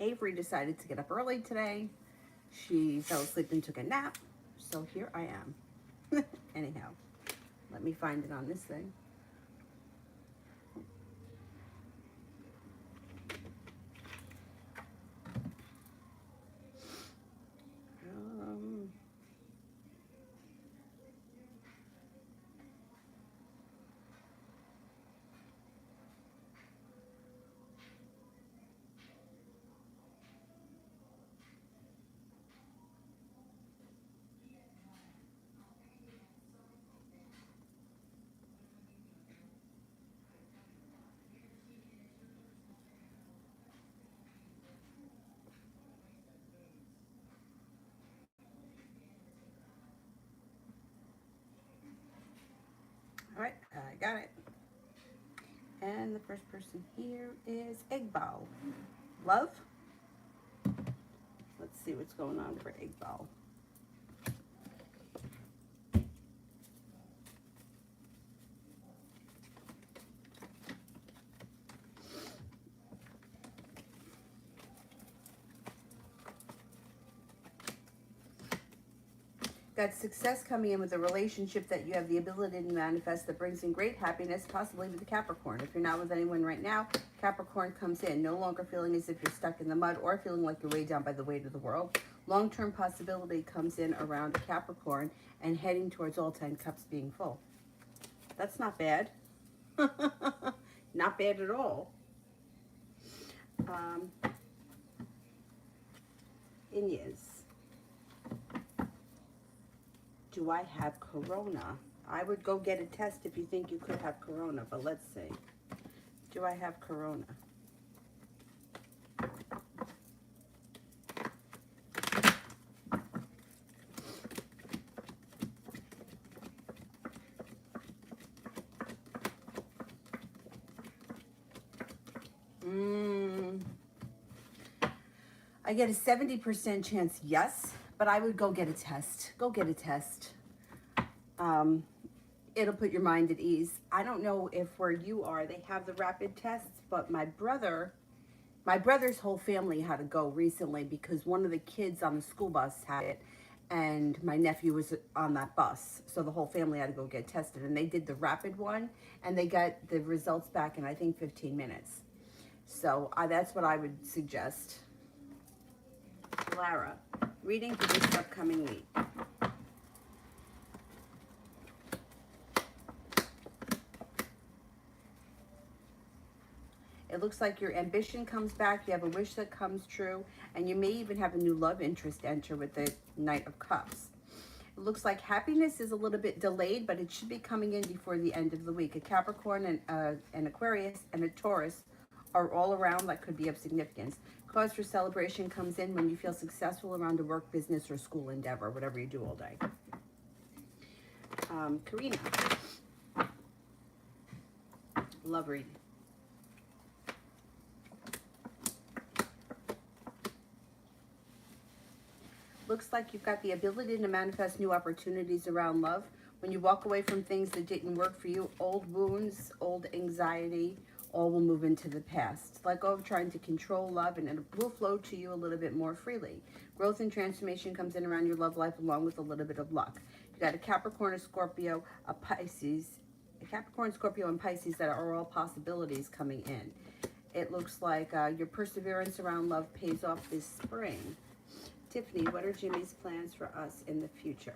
Avery decided to get up early today. She fell asleep and took a nap. So here I am. Anyhow, let me find it on this thing. All right, I got it. And the first person here is Egg Ball. Love. Let's see what's going on for Egg Ball. Got success coming in with a relationship that you have the ability to manifest that brings in great happiness, possibly with the Capricorn. If you're not with anyone right now, Capricorn comes in, no longer feeling as if you're stuck in the mud or feeling like you're weighed down by the weight of the world. Long-term possibility comes in around Capricorn and heading towards all 10 cups being full. That's not bad. Not bad at all. Inyas. Do I have corona? I would go get a test if you think you could have corona, but let's see. Do I have corona? I get a 70% chance yes, but I would go get a test. Go get a test. It'll put your mind at ease. I don't know if where you are, they have the rapid tests, but my brother's whole family had to go recently because one of the kids on the school bus had it, and my nephew was on that bus. So the whole family had to go get tested, and they did the rapid one, and they got the results back in, I think, 15 minutes. So that's what I would suggest. Lara, reading for this upcoming week. It looks like your ambition comes back, you have a wish that comes true, and you may even have a new love interest enter with the Knight of Cups. It looks like happiness is a little bit delayed, but it should be coming in before the end of the week. A Capricorn and an Aquarius and a Taurus are all around that could be of significance. Cause for celebration comes in when you feel successful around a work, business, or school endeavor, whatever you do all day. Karina. Love reading. Looks like you've got the ability to manifest new opportunities around love. When you walk away from things that didn't work for you, old wounds, old anxiety, all will move into the past. Let go of trying to control love, and it will flow to you a little bit more freely. Growth and transformation comes in around your love life along with a little bit of luck. You got a Capricorn, a Scorpio, a Pisces, a Capricorn, Scorpio, and Pisces that are all possibilities coming in. It looks like your perseverance around love pays off this spring. Tiffany, what are Jimmy's plans for us in the future?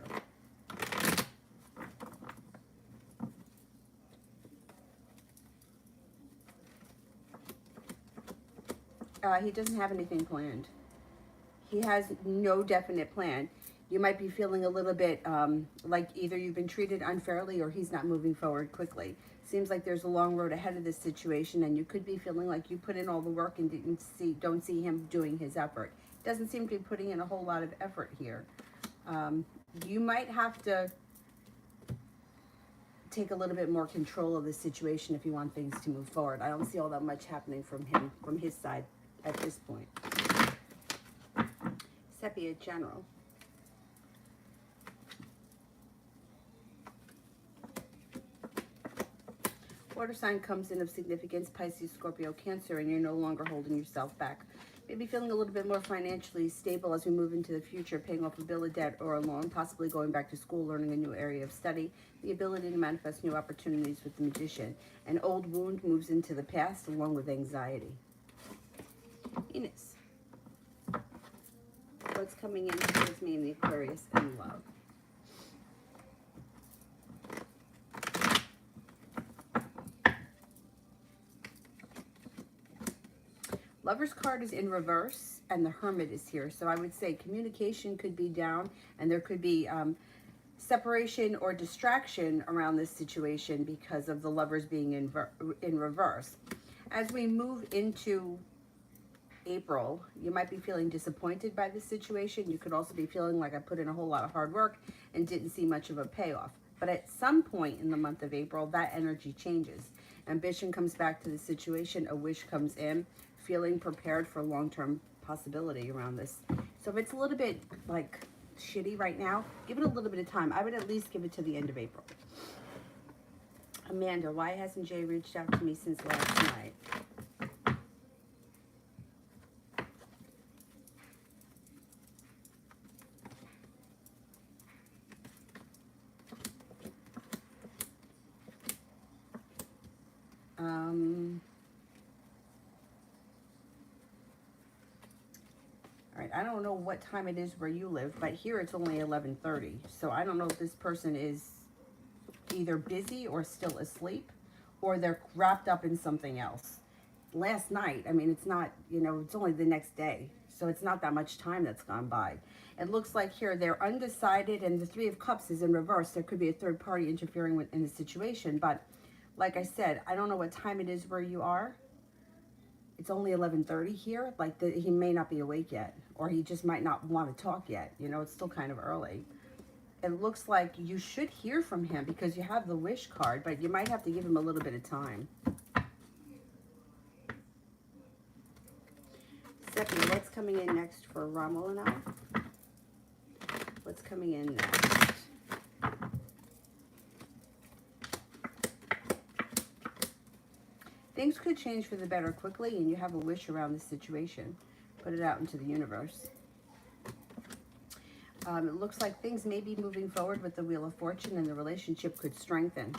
He doesn't have anything planned. He has no definite plan. You might be feeling a little bit like either you've been treated unfairly or he's not moving forward quickly. Seems like there's a long road ahead of this situation, and you could be feeling like you put in all the work and don't see him doing his effort. Doesn't seem to be putting in a whole lot of effort here. You might have to take a little bit more control of the situation if you want things to move forward. I don't see all that much happening from his side at this point. Sepia General. Water sign comes in of significance, Pisces, Scorpio, Cancer, and you're no longer holding yourself back. Maybe feeling a little bit more financially stable as we move into the future, paying off a bill of debt or a loan, possibly going back to school, learning a new area of study, the ability to manifest new opportunities with the Magician. An old wound moves into the past along with anxiety. Venus. What's coming in towards me in the Aquarius and love? Lover's card is in reverse and the Hermit is here. So I would say communication could be down and there could be separation or distraction around this situation because of the Lovers being in reverse. As we move into April, you might be feeling disappointed by this situation. You could also be feeling like I put in a whole lot of hard work and didn't see much of a payoff. But at some point in the month of April, that energy changes. Ambition comes back to the situation, a wish comes in, feeling prepared for long-term possibility around this. So if it's a little bit like shitty right now, give it a little bit of time. I would at least give it to the end of April. Amanda, why hasn't Jay reached out to me since last night? All right, I don't know what time it is where you live, but here it's only 11:30. So I don't know if this person is either busy or still asleep, or they're wrapped up in something else. Last night, I mean, it's not, you know, it's only the next day. So it's not that much time that's gone by. It looks like here they're undecided and the Three of Cups is in reverse. There could be a third party interfering in the situation. But like I said, I don't know what time it is where you are. It's only 11:30 here. Like he may not be awake yet, or he just might not want to talk yet. You know, it's still kind of early. It looks like you should hear from him because you have the wish card, but you might have to give him a little bit of time. Stephanie, what's coming in next for Rommel and I? What's coming in next? Things could change for the better quickly, and you have a wish around this situation. Put it out into the universe. It looks like things may be moving forward with the Wheel of Fortune, and the relationship could strengthen.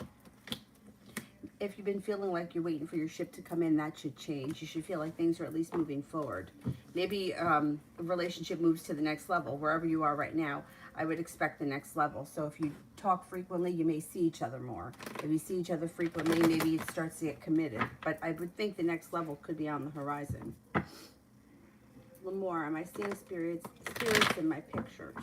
If you've been feeling like you're waiting for your ship to come in, that should change. You should feel like things are at least moving forward. Maybe a relationship moves to the next level. Wherever you are right now, I would expect the next level. So if you talk frequently, you may see each other more. If you see each other frequently, maybe it starts to get committed. But I would think the next level could be on the horizon. A little more. Am I seeing spirits in my pictures?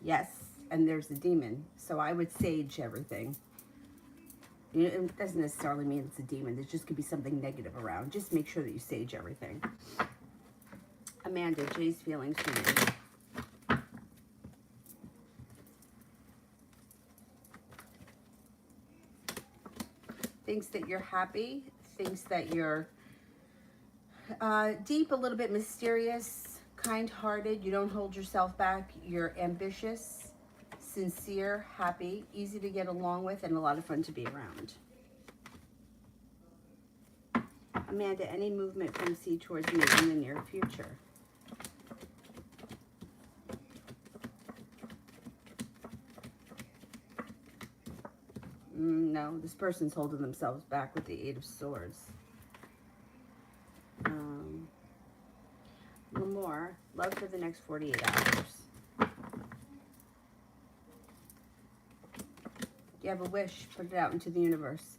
Yes, and there's a demon. So I would sage everything. You know, it doesn't necessarily mean it's a demon. There just could be something negative around. Just make sure that you sage everything. Amanda, Jay's feelings for you. Thinks that you're happy. Thinks that you're deep, a little bit mysterious, kind-hearted. You don't hold yourself back. You're ambitious, sincere, happy, easy to get along with, and a lot of fun to be around. Amanda, any movement from C towards me in the near future? No, this person's holding themselves back with the Eight of Swords. A little more. Love for the next 48 hours. You have a wish, put it out into the universe.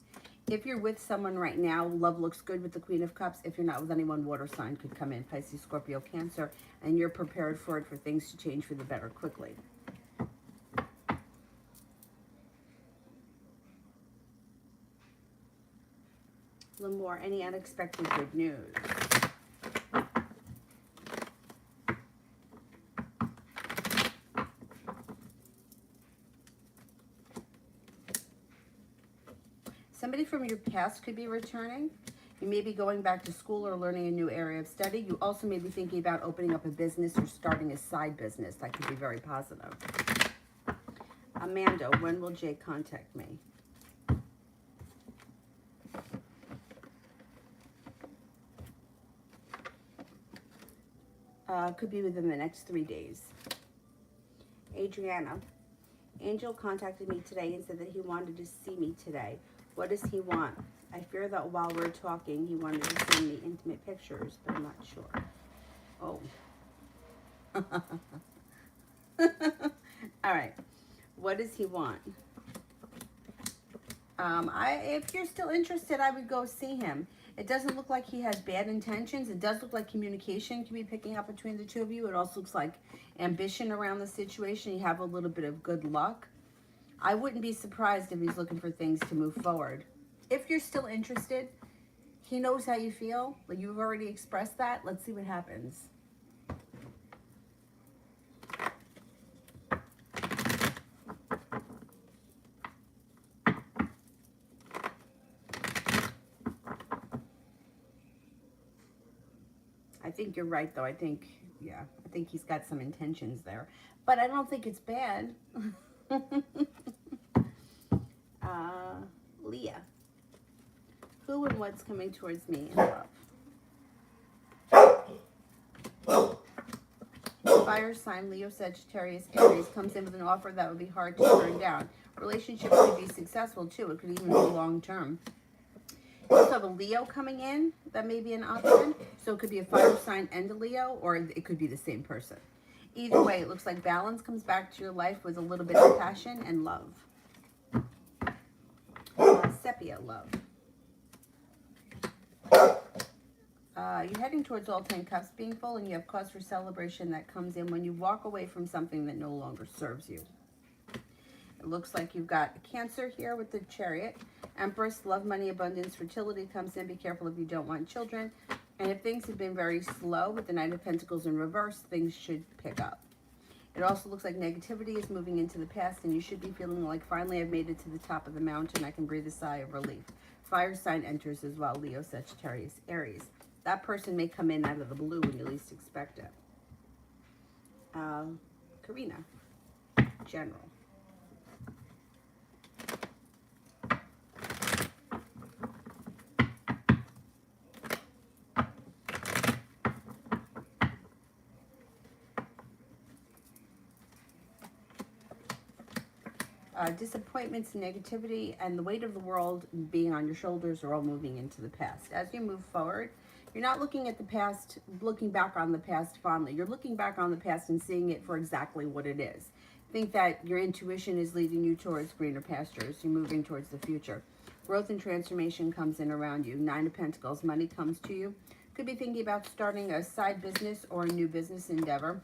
If you're with someone right now, love looks good with the Queen of Cups. If you're not with anyone, water sign could come in, Pisces, Scorpio, Cancer, and you're prepared for it, for things to change for the better quickly. A little more. Any unexpected good news? Somebody from your past could be returning. You You may be going back to school or learning a new area of study. You also may be thinking about opening up a business or starting a side business. That could be very positive. Amanda, when will Jay contact me? Could be within the next 3 days. Adriana, Angel contacted me today and said that he wanted to see me today. What does he want? I fear that while we're talking, he wanted to send me intimate pictures, but I'm not sure. Oh. All right. What does he want? If you're still interested, I would go see him. It doesn't look like he has bad intentions. It does look like communication can be picking up between the two of you. It also looks like ambition around the situation. You have a little bit of good luck. I wouldn't be surprised if he's looking for things to move forward. If you're still interested, he knows how you feel. Like you've already expressed that. Let's see what happens. I think you're right, though. I think he's got some intentions there. But I don't think it's bad. Leah. Who and what's coming towards me in love? Fire sign, Leo, Sagittarius, Aries comes in with an offer that would be hard to turn down. Relationship could be successful, too. It could even be long-term. You also have a Leo coming in. That may be an option. So it could be a fire sign and a Leo, or it could be the same person. Either way, it looks like balance comes back to your life with a little bit of passion and love. Sepia, love. You're heading towards all 10 cups being full, and you have cause for celebration that comes in when you walk away from something that no longer serves you. It looks like you've got a Cancer here with the Chariot. Empress, love, money, abundance, fertility comes in. Be careful if you don't want children. And if things have been very slow with the Knight of Pentacles in reverse, things should pick up. It also looks like negativity is moving into the past, and you should be feeling like, finally, I've made it to the top of the mountain. I can breathe a sigh of relief. Fire sign enters as well, Leo, Sagittarius, Aries. That person may come in out of the blue when you least expect it. Karina, General. Disappointments, negativity, and the weight of the world being on your shoulders are all moving into the past. As you move forward, you're not looking at the past, looking back on the past fondly. You're looking back on the past and seeing it for exactly what it is. Think that your intuition is leading you towards greener pastures. You're moving towards the future. Growth and transformation comes in around you. Nine of Pentacles, money comes to you. Could be thinking about starting a side business or a new business endeavor,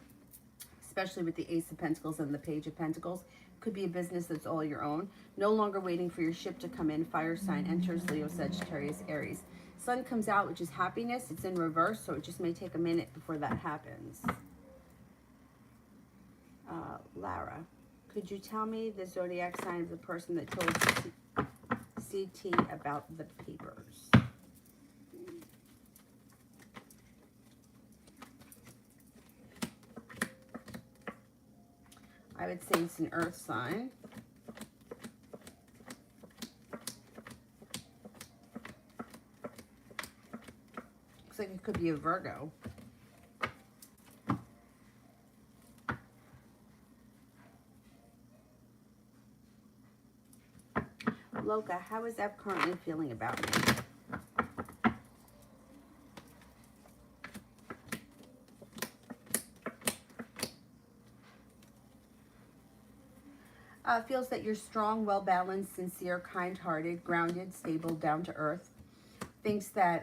especially with the Ace of Pentacles and the Page of Pentacles. Could be a business that's all your own. No longer waiting for your ship to come in. Fire sign enters, Leo, Sagittarius, Aries. Sun comes out, which is happiness. It's in reverse, so it just may take a minute before that happens. Lara, could you tell me the zodiac sign of the person that told CT about the papers? I would say it's an earth sign. Looks like it could be a Virgo. Loka, how is F currently feeling about me? Feels that you're strong, well-balanced, sincere, kind-hearted, grounded, stable, down-to-earth. Thinks that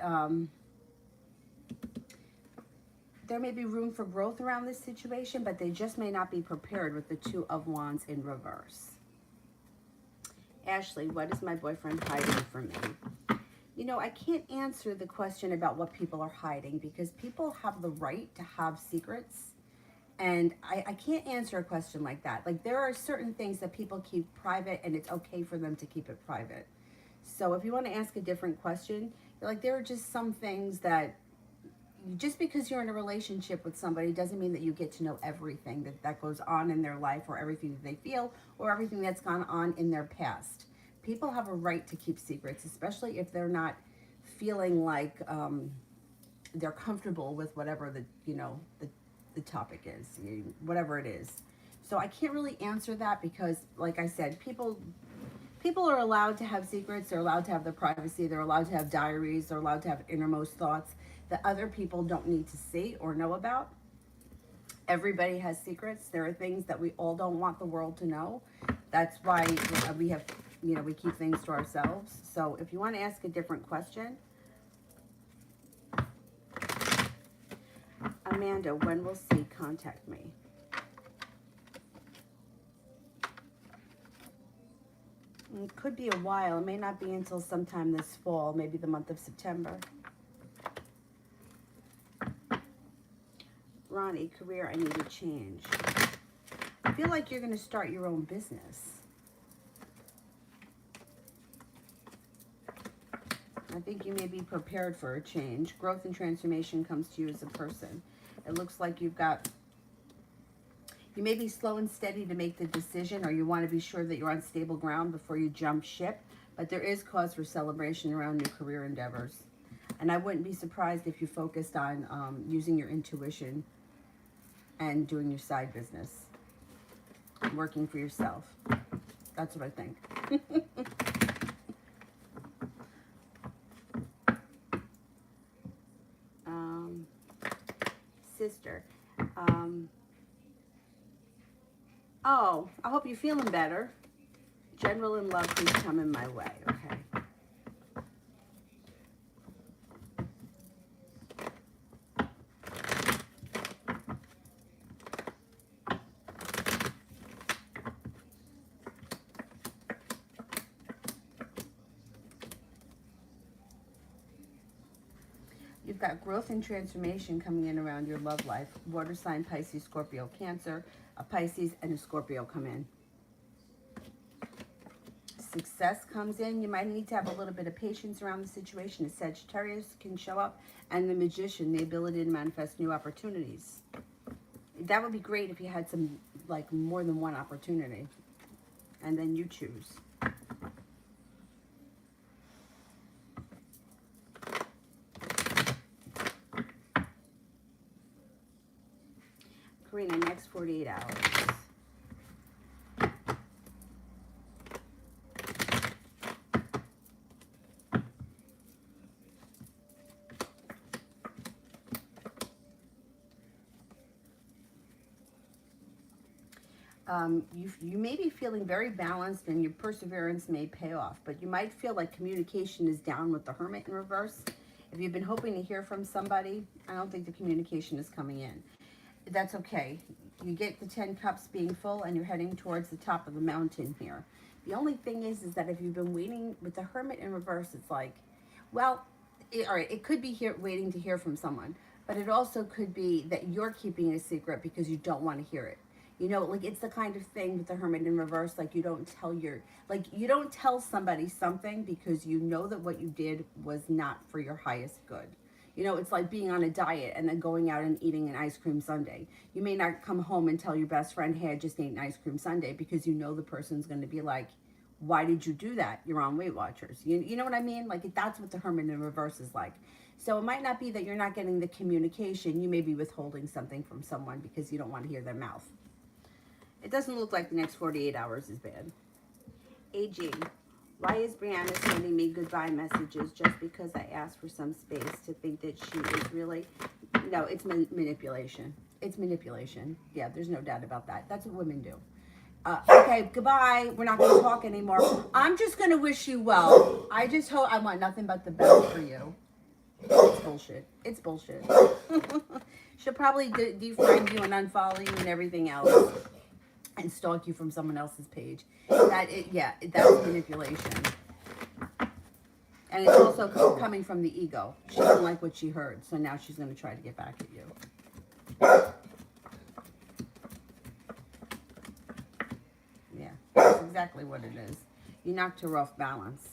there may be room for growth around this situation, but they just may not be prepared with the Two of Wands in reverse. Ashley, what is my boyfriend hiding from me? You know, I can't answer the question about what people are hiding because people have the right to have secrets. And I can't answer a question like that. Like, there are certain things that people keep private, and it's okay for them to keep it private. So if you want to ask a different question, Like, there are just some things that, just because you're in a relationship with somebody doesn't mean that you get to know everything that goes on in their life, or everything that they feel, or everything that's gone on in their past. People have a right to keep secrets, especially if they're not feeling like they're comfortable with whatever the topic is, whatever it is. So I can't really answer that because, like I said, people are allowed to have secrets. They're allowed to have their privacy. They're allowed to have diaries. They're allowed to have innermost thoughts that other people don't need to see or know about. Everybody has secrets. There are things that we all don't want the world to know. That's why we have, we keep things to ourselves. So if you want to ask a different question, Amanda, when will C contact me? It could be a while. It may not be until sometime this fall, maybe the month of September. Ronnie, career, I need a change. I feel like you're going to start your own business. I think you may be prepared for a change. Growth and transformation comes to you as a person. It looks like you may be slow and steady to make the decision, or you want to be sure that you're on stable ground before you jump ship. But there is cause for celebration around new career endeavors. And I wouldn't be surprised if you focused on using your intuition and doing your side business, working for yourself. That's what I think. Sister. Oh, I hope you're feeling better. General and love, please come in my way, okay? You've got growth and transformation coming in around your love life. Water sign, Pisces, Scorpio, Cancer. A Pisces and a Scorpio come in. Success comes in. You might need to have a little bit of patience around the situation. A Sagittarius can show up. And the Magician, the ability to manifest new opportunities. That would be great if you had some, like, more than one opportunity. And then you choose. Karina, next 48 hours. You may be feeling very balanced and your perseverance may pay off, but you might feel like communication is down with the Hermit in reverse. If you've been hoping to hear from somebody, I don't think the communication is coming in. That's okay. You get the 10 cups being full and you're heading towards the top of the mountain here. The only thing is that if you've been waiting with the Hermit in reverse, it's like, well, all right, it could be waiting to hear from someone, but it also could be that you're keeping a secret because you don't want to hear it. Like, it's the kind of thing with the Hermit in reverse, like, you don't tell somebody something because you know that what you did was not for your highest good. It's like being on a diet and then going out and eating an ice cream sundae. You may not come home and tell your best friend, hey, I just ate an ice cream sundae, because you know the person's going to be like, why did you do that? You're on Weight Watchers. You know what I mean? Like, that's what the Hermit in reverse is like. So it might not be that you're not getting the communication. You may be withholding something from someone because you don't want to hear their mouth. It doesn't look like the next 48 hours is bad. AG. Why is Brianna sending me goodbye messages just because I asked for some space to think that she is really... No, it's manipulation. It's manipulation. Yeah, there's no doubt about that. That's what women do. Okay, goodbye. We're not going to talk anymore. I'm just going to wish you well. I just hope... I want nothing but the best for you. It's bullshit. It's bullshit. She'll probably defriend you and unfollow you and everything else. And stalk you from someone else's page. That's manipulation. And it's also coming from the ego. She didn't like what she heard, so now she's going to try to get back at you. Yeah, that's exactly what it is. You knocked her off balance.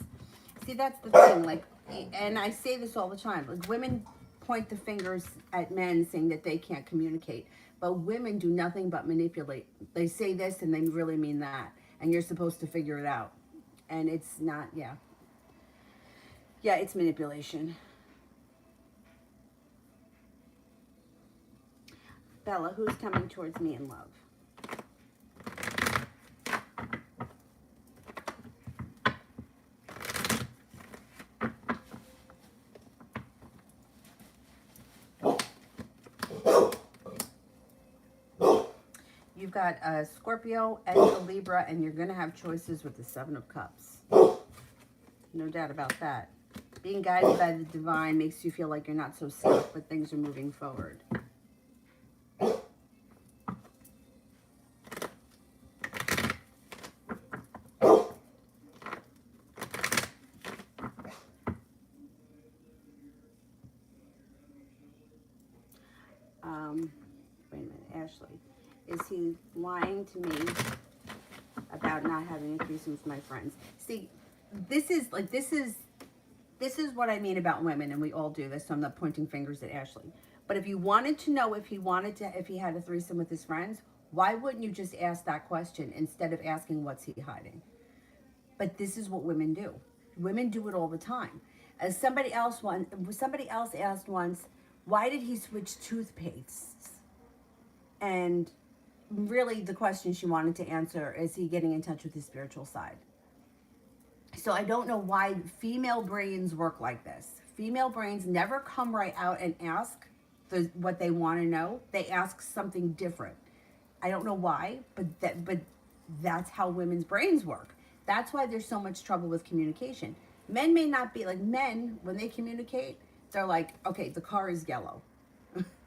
See, that's the thing. Like, and I say this all the time, like women point the fingers at men saying that they can't communicate, but women do nothing but manipulate. They say this and they really mean that, and you're supposed to figure it out. And it's not, yeah, it's manipulation. Bella, who's coming towards me in love? You've got a Scorpio and a Libra, and you're going to have choices with the Seven of Cups. No doubt about that. Being guided by the divine makes you feel like you're not so stuck, but things are moving forward. Wait a minute, Ashley. Is he lying to me about not having a threesome with my friends? See, this is what I mean about women, and we all do this, so I'm not pointing fingers at Ashley. But if you wanted to know if he had a threesome with his friends, why wouldn't you just ask that question instead of asking what's he hiding? But this is what women do. Women do it all the time. As somebody else asked once, why did he switch toothpastes? And really the question she wanted to answer is he getting in touch with his spiritual side? So I don't know why female brains work like this. Female brains never come right out and ask what they want to know. They ask something different. I don't know why, but that's how women's brains work. That's why there's so much trouble with communication. Men may not be like men when they communicate. They're like, okay, the car is yellow.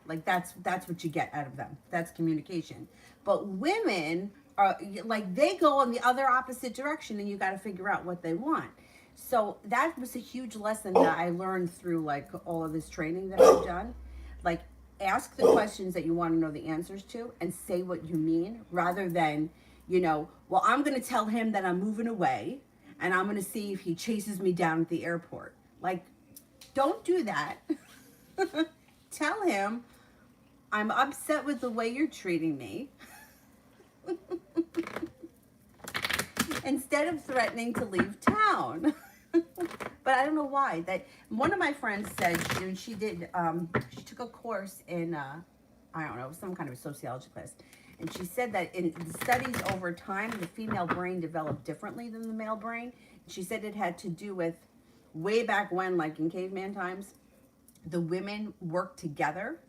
Like that's what you get out of them. That's communication. But women are like, they go in the other opposite direction, and you got to figure out what they want. So that was a huge lesson that I learned through like all of this training that I've done. Like, ask the questions that you want to know the answers to and say what you mean, rather than, well, I'm going to tell him that I'm moving away and I'm going to see if he chases me down at the airport. Like, don't do that. Tell him, I'm upset with the way you're treating me. Instead of threatening to leave town. But I don't know why. That one of my friends said she took a course in I don't know, some kind of sociology class, and she said that in the studies over time, the female brain developed differently than the male brain. She said it had to do with way back when, like in caveman times, the women worked together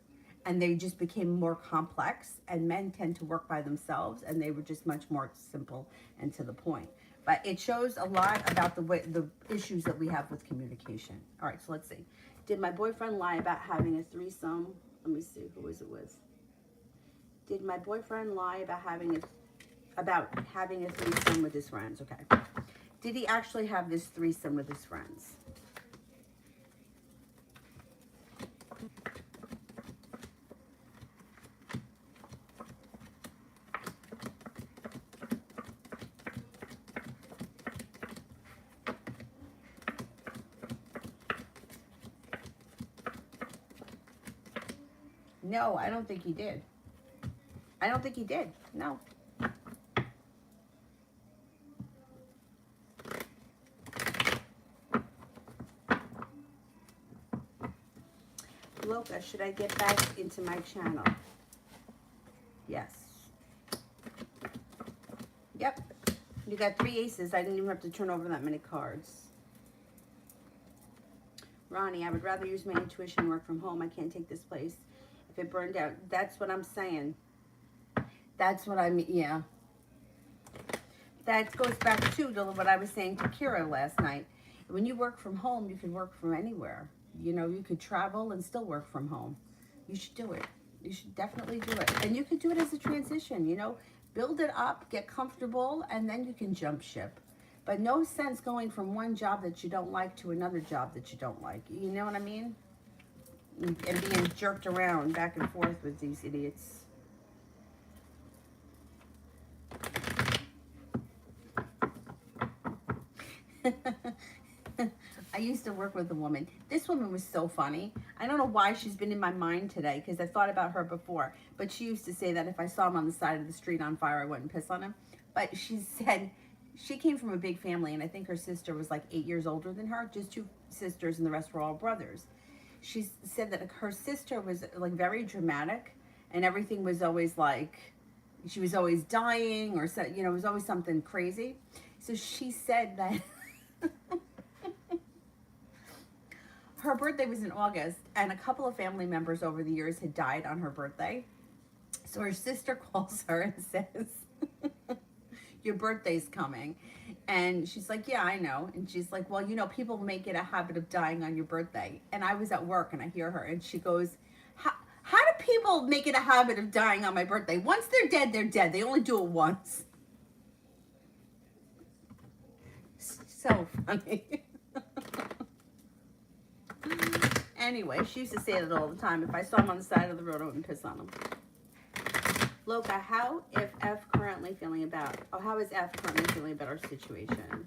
and they just became more complex, and men tend to work by themselves, and they were just much more simple and to the point. But it shows a lot about the issues that we have with communication. All right, so let's see. Did my boyfriend lie about having a threesome? Let me see, who was it with? Did my boyfriend lie about having a threesome with his friends? Okay. Did he actually have this threesome with his friends? No, I don't think he did. I don't think he did. No. Loca, should I get back into my channel? Yes. Yep. You got 3 aces. I didn't even have to turn over that many cards. Ronnie, I would rather use my intuition and work from home. I can't take this place if it burned out. That's what I'm saying. That's what I mean. Yeah. That goes back to what I was saying to Kira last night. When you work from home, you can work from anywhere. You could travel and still work from home. You should do it. You should definitely do it. And you could do it as a transition, build it up, get comfortable, and then you can jump ship. But no sense going from one job that you don't like to another job that you don't like. You know what I mean? And being jerked around back and forth with these idiots. I used to work with a woman. This woman was so funny. I don't know why she's been in my mind today because I thought about her before. But she used to say that if I saw him on the side of the street on fire, I wouldn't piss on him. But she said she came from a big family, and I think her sister was like 8 years older than her, just two sisters, and the rest were all brothers. She said that her sister was like very dramatic, and everything was always like she was always dying or, you know, it was always something crazy. So she said that her birthday was in August, and a couple of family members over the years had died on her birthday. So her sister calls her and says, your birthday's coming. And she's like, yeah, I know. And she's like, well, you know, people make it a habit of dying on your birthday. And I was at work and I hear her and she goes, how do people make it a habit of dying on my birthday? Once they're dead, they're dead. They only do it once. So funny. Anyway, she used to say that all the time. If I saw him on the side of the road, I wouldn't piss on him. Loca, how is F currently feeling about our situation?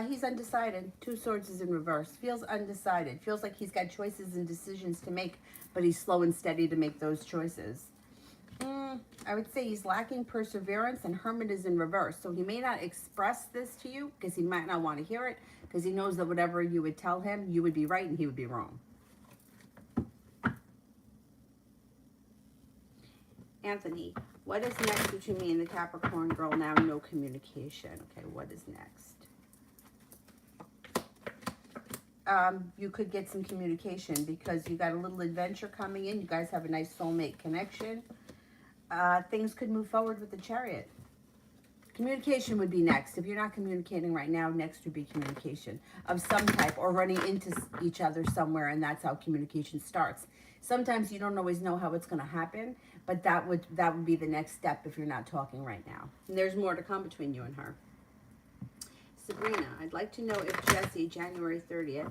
He's undecided. Two Swords is in reverse. Feels undecided. Feels like he's got choices and decisions to make, but he's slow and steady to make those choices. I would say he's lacking perseverance, and Hermit is in reverse. So he may not express this to you because he might not want to hear it, because he knows that whatever you would tell him, you would be right and he would be wrong. Anthony, what is next between me and the Capricorn girl now? No communication. Okay, what is next? You could get some communication because you got a little adventure coming in. You guys have a nice soulmate connection. Things could move forward with the Chariot. Communication would be next. If you're not communicating right now, next would be communication of some type, or running into each other somewhere, and that's how communication starts. Sometimes you don't always know how it's going to happen, but that would be the next step if you're not talking right now. And there's more to come between you and her. Sabrina, I'd like to know if Jesse, January 30th,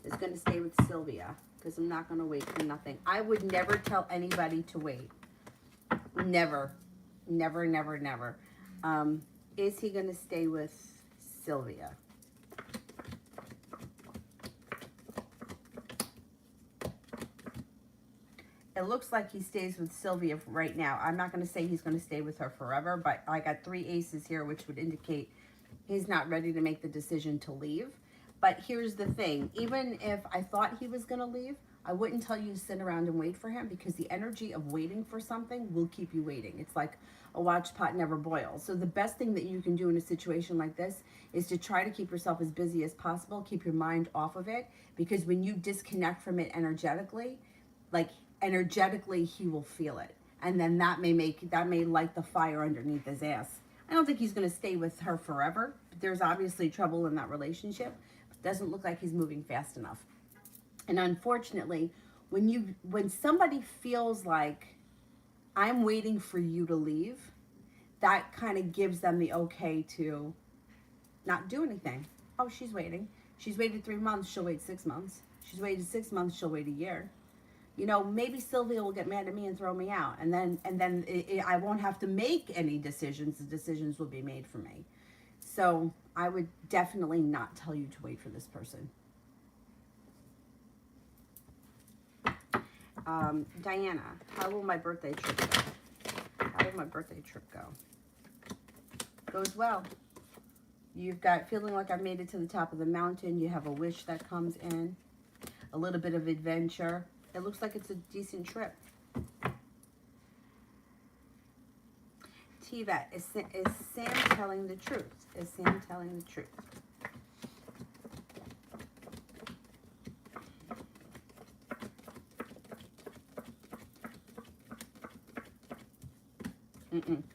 is going to stay with Sylvia, because I'm not going to wait for nothing. I would never tell anybody to wait. Never. Never, never, never. Is he going to stay with Sylvia? It looks like he stays with Sylvia right now. I'm not going to say he's going to stay with her forever, but I got 3 aces here, which would indicate he's not ready to make the decision to leave. But here's the thing. Even if I thought he was going to leave, I wouldn't tell you to sit around and wait for him, because the energy of waiting for something will keep you waiting. It's like a watched pot never boils. So the best thing that you can do in a situation like this is to try to keep yourself as busy as possible. Keep your mind off of it, because when you disconnect from it energetically, he will feel it. And then that may light the fire underneath his ass. I don't think he's going to stay with her forever. But there's obviously trouble in that relationship. It doesn't look like he's moving fast enough. And unfortunately, when somebody feels like I'm waiting for you to leave, that kind of gives them the okay to not do anything. Oh, she's waiting. She's waited 3 months. She'll wait 6 months. She's waited 6 months. She'll wait a year. You know, maybe Sylvia will get mad at me and throw me out, and then I won't have to make any decisions. The decisions will be made for me. So I would definitely not tell you to wait for this person. Diana, how will my birthday trip go? How will my birthday trip go? Goes well. You've got feeling like I've made it to the top of the mountain. You have a wish that comes in. A little bit of adventure. It looks like it's a decent trip. Tiva, is Sam telling the truth? Is Sam telling the truth?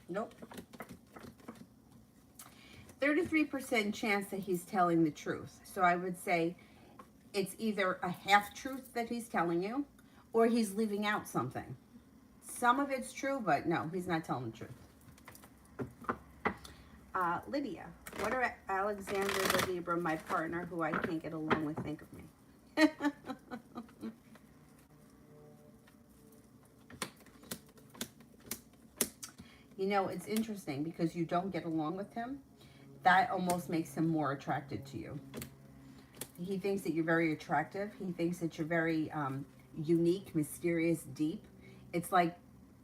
Nope. 33% chance that he's telling the truth. So I would say it's either a half-truth that he's telling you, or he's leaving out something. Some of it's true, but no, he's not telling the truth. Lydia, what are Alexander the Libra, my partner, who I can't get along with, think of me? You know, it's interesting because you don't get along with him. That almost makes him more attracted to you. He thinks that you're very attractive. He thinks that you're very unique, mysterious, deep. It's like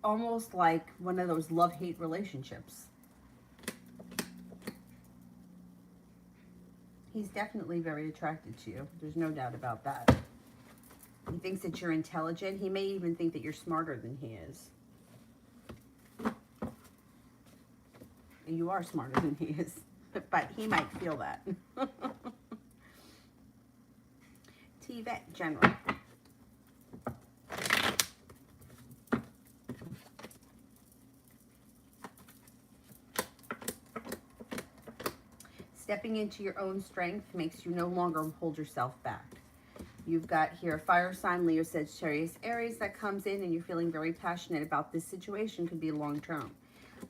almost like one of those love-hate relationships. He's definitely very attracted to you. There's no doubt about that. He thinks that you're intelligent. He may even think that you're smarter than he is. And you are smarter than he is. But he might feel that. T-Vet General. Stepping into your own strength makes you no longer hold yourself back. You've got here fire sign, Leo, Sagittarius, Aries that comes in, and you're feeling very passionate about this situation. Could be long term.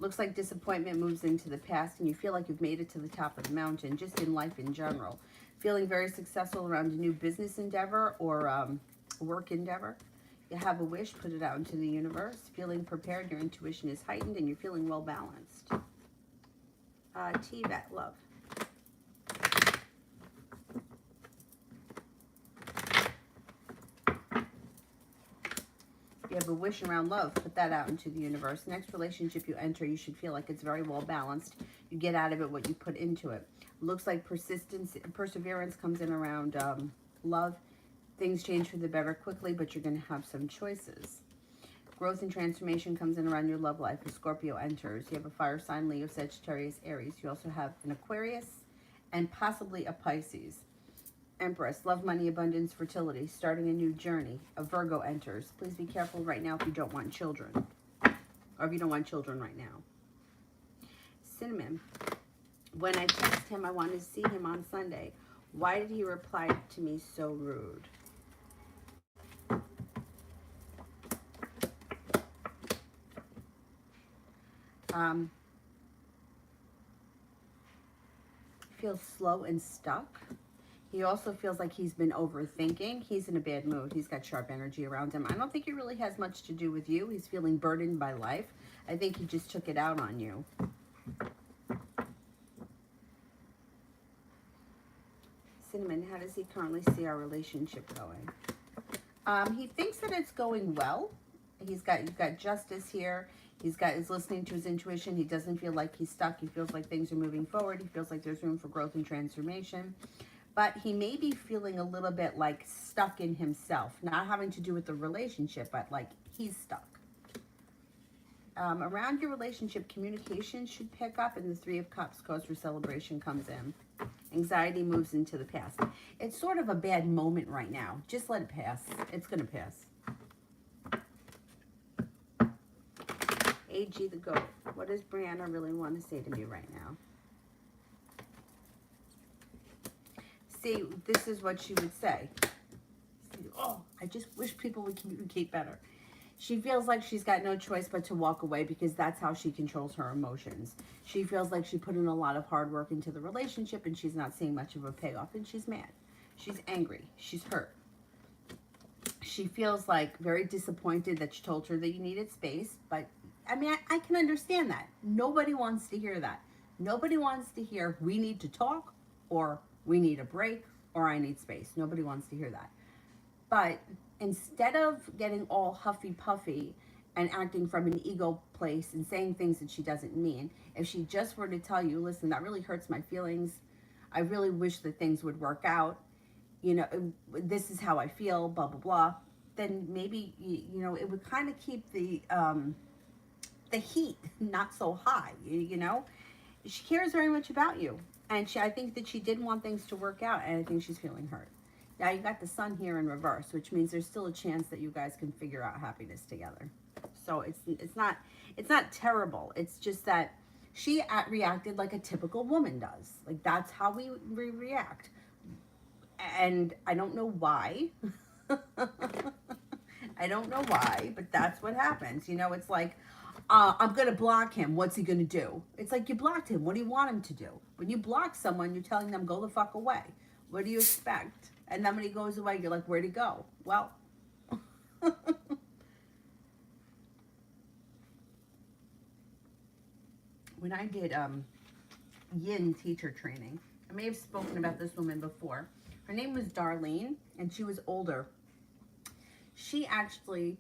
Looks like disappointment moves into the past, and you feel like you've made it to the top of the mountain, just in life in general. Feeling very successful around a new business endeavor or work endeavor. You have a wish, put it out into the universe. Feeling prepared, your intuition is heightened, and you're feeling well balanced. T-Vet Love. You have a wish around love, put that out into the universe. Next relationship you enter, you should feel like it's very well balanced. You get out of it what you put into it. Looks like persistence, perseverance comes in around love. Things change for the better quickly, but you're going to have some choices. Growth and transformation comes in around your love life as Scorpio enters. You have a fire sign, Leo, Sagittarius, Aries. You also have an Aquarius and possibly a Pisces. Empress, love, money, abundance, fertility, starting a new journey. A Virgo enters. Please be careful right now if you don't want children. Or if you don't want children right now. Cinnamon. When I text him, I wanted to see him on Sunday. Why did he reply to me so rude? Feels slow and stuck. He also feels like he's been overthinking. He's in a bad mood. He's got sharp energy around him. I don't think it really has much to do with you. He's feeling burdened by life. I think he just took it out on you. Cinnamon, how does he currently see our relationship going? He thinks that it's going well. You've got justice here. He's listening to his intuition. He doesn't feel like he's stuck. He feels like things are moving forward. He feels like there's room for growth and transformation. But he may be feeling a little bit like stuck in himself, not having to do with the relationship, but like he's stuck. Around your relationship, communication should pick up, and the Three of Cups, cause for celebration, comes in. Anxiety moves into the past. It's sort of a bad moment right now. Just let it pass. It's going to pass. AG the Goat. What does Brianna really want to say to me right now? See, this is what she would say. Oh, I just wish people would communicate better. She feels like she's got no choice but to walk away because that's how she controls her emotions. She feels like she put in a lot of hard work into the relationship and she's not seeing much of a payoff, and she's mad. She's angry. She's hurt. She feels like very disappointed that you told her that you needed space, but I mean, I can understand that. Nobody wants to hear that. Nobody wants to hear we need to talk, or we need a break, or I need space. Nobody wants to hear that. But instead of getting all huffy puffy and acting from an ego place and saying things that she doesn't mean, if she just were to tell you, listen, that really hurts my feelings. I really wish that things would work out. You know, this is how I feel, blah, blah, blah. Then maybe, you know, it would kind of keep the heat not so high, you know. She cares very much about you. And I think that she did want things to work out, and I think she's feeling hurt. Now you got the Sun here in reverse, which means there's still a chance that you guys can figure out happiness together. So it's not terrible. It's just that she reacted like a typical woman does. Like that's how we react. And I don't know why. I don't know why, but that's what happens. You know, it's like, I'm going to block him. What's he going to do? It's like you blocked him. What do you want him to do? When you block someone, you're telling them, go the fuck away. What do you expect? And then when he goes away, you're like, where'd he go? Well, when I did yin teacher training, I may have spoken about this woman before. Her name was Darlene, and she was older. She actually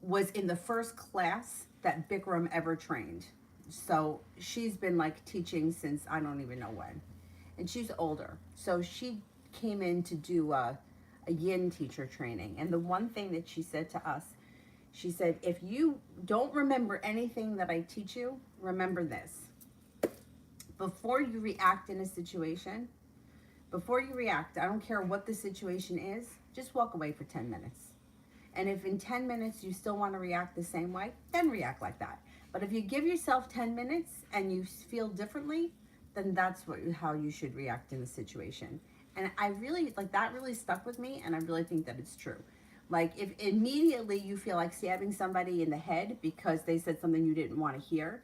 was in the first class that Bikram ever trained. So she's been like teaching since I don't even know when. And she's older. So she came in to do a yin teacher training. And the one thing that she said to us, she said, if you don't remember anything that I teach you, remember this. Before you react in a situation, before you react, I don't care what the situation is, just walk away for 10 minutes. And if in 10 minutes you still want to react the same way, then react like that. But if you give yourself 10 minutes and you feel differently, then that's how you should react in the situation. And I really, like, that really stuck with me, and I really think that it's true. Like, if immediately you feel like stabbing somebody in the head because they said something you didn't want to hear,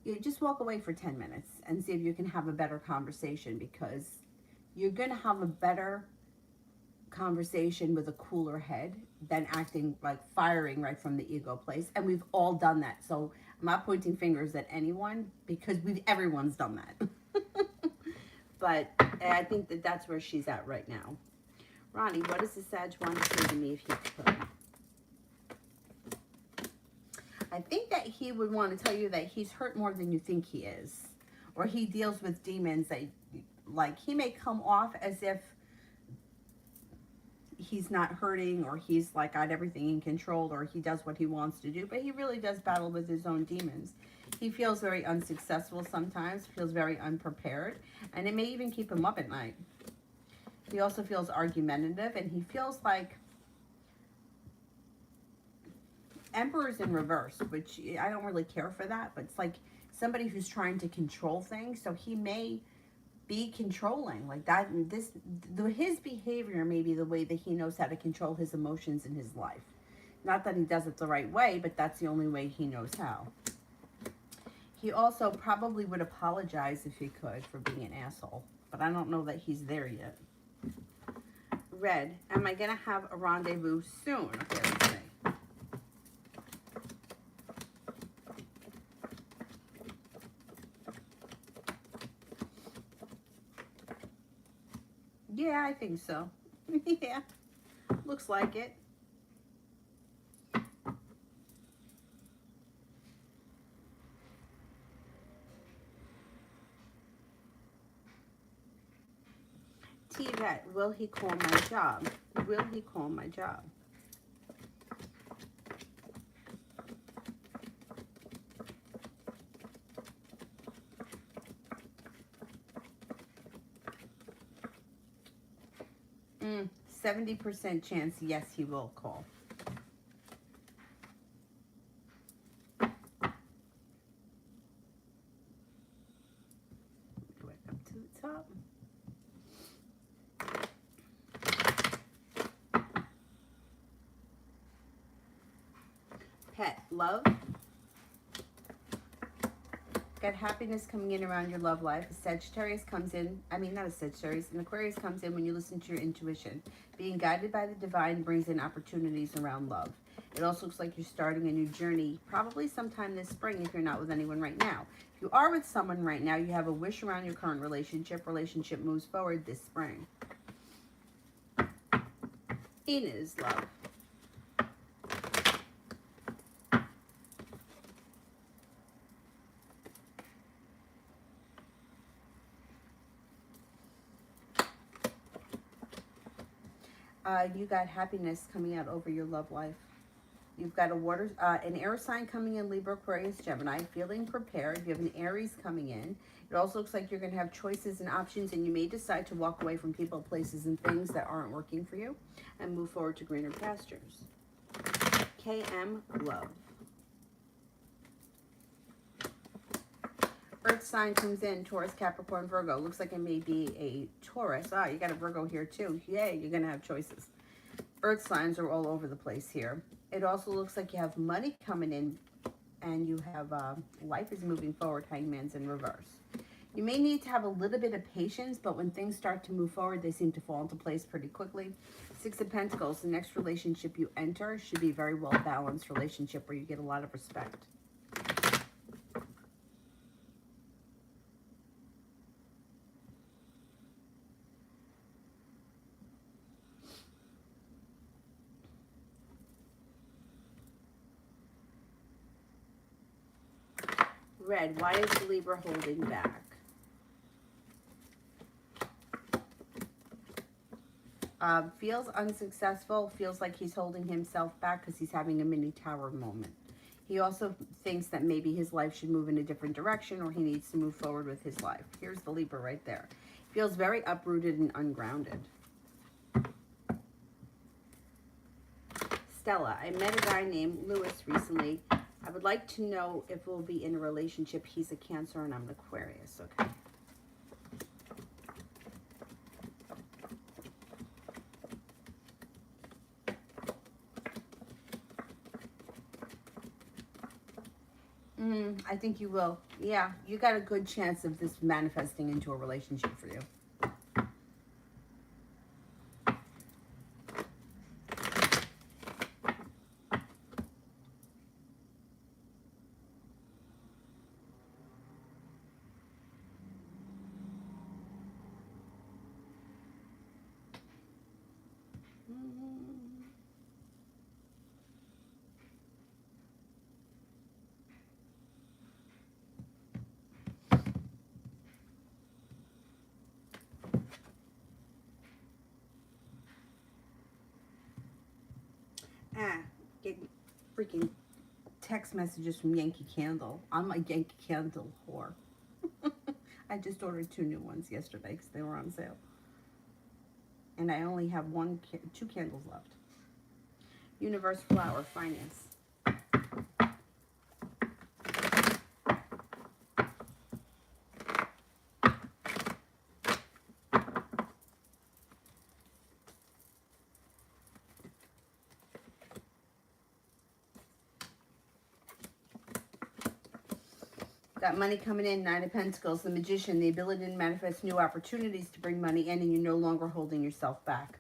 you just walk away for 10 minutes and see if you can have a better conversation, because you're going to have a better conversation with a cooler head than acting like firing right from the ego place. And we've all done that. So I'm not pointing fingers at anyone, because everyone's done that. But I think that that's where she's at right now. Ronnie, what does the Sag want to say to me if he could? I think that he would want to tell you that he's hurt more than you think he is. Or he deals with demons that, like, he may come off as if he's not hurting, or he's like got everything in control, or he does what he wants to do, but he really does battle with his own demons. He feels very unsuccessful sometimes, feels very unprepared, and it may even keep him up at night. He also feels argumentative, and he feels like Emperor's in reverse, which I don't really care for that, but it's like somebody who's trying to control things. So he may be controlling like that. And his behavior may be the way that he knows how to control his emotions in his life. Not that he does it the right way, but that's the only way he knows how. He also probably would apologize if he could for being an asshole, but I don't know that he's there yet. Red, am I going to have a rendezvous soon? Okay, let's see. Yeah, I think so. Yeah, looks like it. T-Vet, will he call my job? Will he call my job? Mm, 70% chance, yes, he will call. Go back up to the top. Pet, love. Got happiness coming in around your love life. A Sagittarius comes in, not a Sagittarius, an Aquarius comes in when you listen to your intuition. Being guided by the divine brings in opportunities around love. It also looks like you're starting a new journey, probably sometime this spring if you're not with anyone right now. If you are with someone right now, you have a wish around your current relationship. Relationship moves forward this spring. Ina's love. You got happiness coming out over your love life. You've got an air sign coming in, Libra, Aquarius, Gemini, feeling prepared. You have an Aries coming in. It also looks like you're going to have choices and options, and you may decide to walk away from people, places, and things that aren't working for you and move forward to greener pastures. KM, love. Earth sign comes in, Taurus, Capricorn, Virgo. Looks like it may be a Taurus. Ah, you got a Virgo here too. Yay, you're going to have choices. Earth signs are all over the place here. It also looks like you have money coming in, and you have life is moving forward. Hangman's in reverse. You may need to have a little bit of patience, but when things start to move forward, they seem to fall into place pretty quickly. Six of Pentacles, the next relationship you enter should be a very well-balanced relationship where you get a lot of respect. Red, why is Libra holding back? Feels unsuccessful, feels like he's holding himself back because he's having a mini tower moment. He also thinks that maybe his life should move in a different direction, or he needs to move forward with his life. Here's the Libra right there. Feels very uprooted and ungrounded. Stella, I met a guy named Lewis recently. I would like to know if we'll be in a relationship. He's a Cancer and I'm an Aquarius, okay? I think you will. Yeah, you got a good chance of this manifesting into a relationship for you. Getting freaking text messages from Yankee Candle. I'm a Yankee Candle whore. I just ordered 2 new ones yesterday because they were on sale. And I only have 2 candles left. Universe Flower, Finance. Got money coming in, 9 of Pentacles, the Magician, the ability to manifest new opportunities to bring money in, and you're no longer holding yourself back.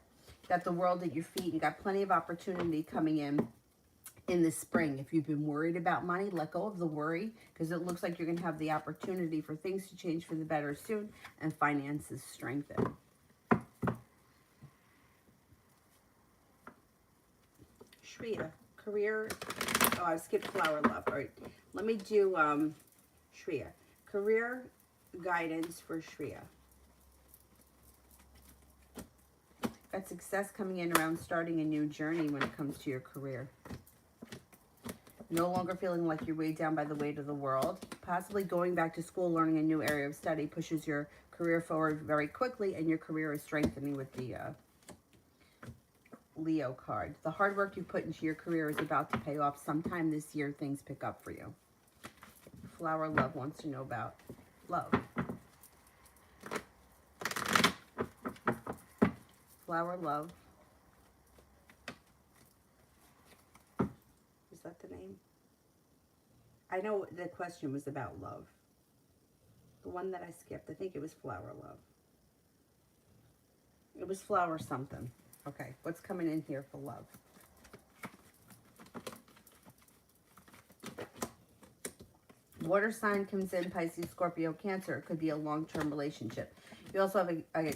Got the world at your feet. You got plenty of opportunity coming in the spring. If you've been worried about money, let go of the worry, because it looks like you're going to have the opportunity for things to change for the better soon, and finances strengthen. Shreya, career. Oh, I skipped Flower Love. All right, let me do Shreya. Career guidance for Shreya. Got success coming in around starting a new journey when it comes to your career. No longer feeling like you're weighed down by the weight of the world. Possibly going back to school, learning a new area of study pushes your career forward very quickly, and your career is strengthening with the Leo card. The hard work you put into your career is about to pay off. Sometime this year, things pick up for you. Flower Love wants to know about love. Flower Love. Is that the name? I know the question was about love. The one that I skipped, I think it was Flower Love. It was Flower something. Okay, what's coming in here for love? Water sign comes in, Pisces, Scorpio, Cancer. It could be a long-term relationship. You also have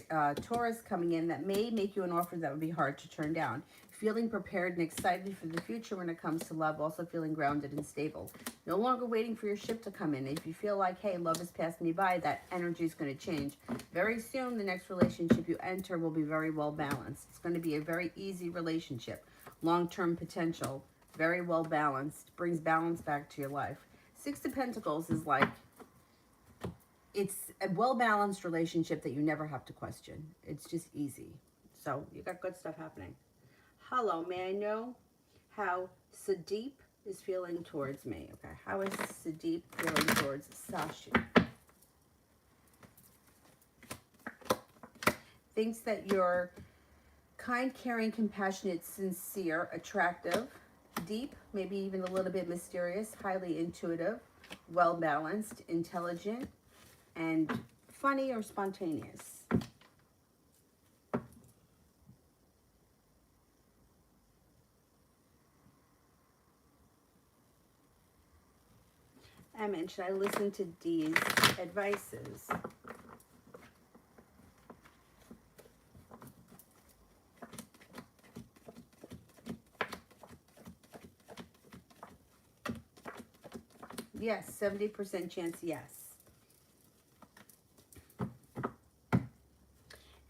a Taurus coming in that may make you an offer that would be hard to turn down. Feeling prepared and excited for the future when it comes to love. Also feeling grounded and stable. No longer waiting for your ship to come in. If you feel like, hey, love has passed me by, that energy is going to change. Very soon, the next relationship you enter will be very well balanced. It's going to be a very easy relationship. Long-term potential. Very well balanced. Brings balance back to your life. 6 of Pentacles is like, it's a well-balanced relationship that you never have to question. It's just easy. So you got good stuff happening. Hello, may I know how Sadeep is feeling towards me? Okay, how is Sadeep feeling towards Sashi? Thinks that you're kind, caring, compassionate, sincere, attractive, deep, maybe even a little bit mysterious, highly intuitive, well-balanced, intelligent, and funny or spontaneous. Emin, should I listen to Dee's advices? yes, 70% chance yes.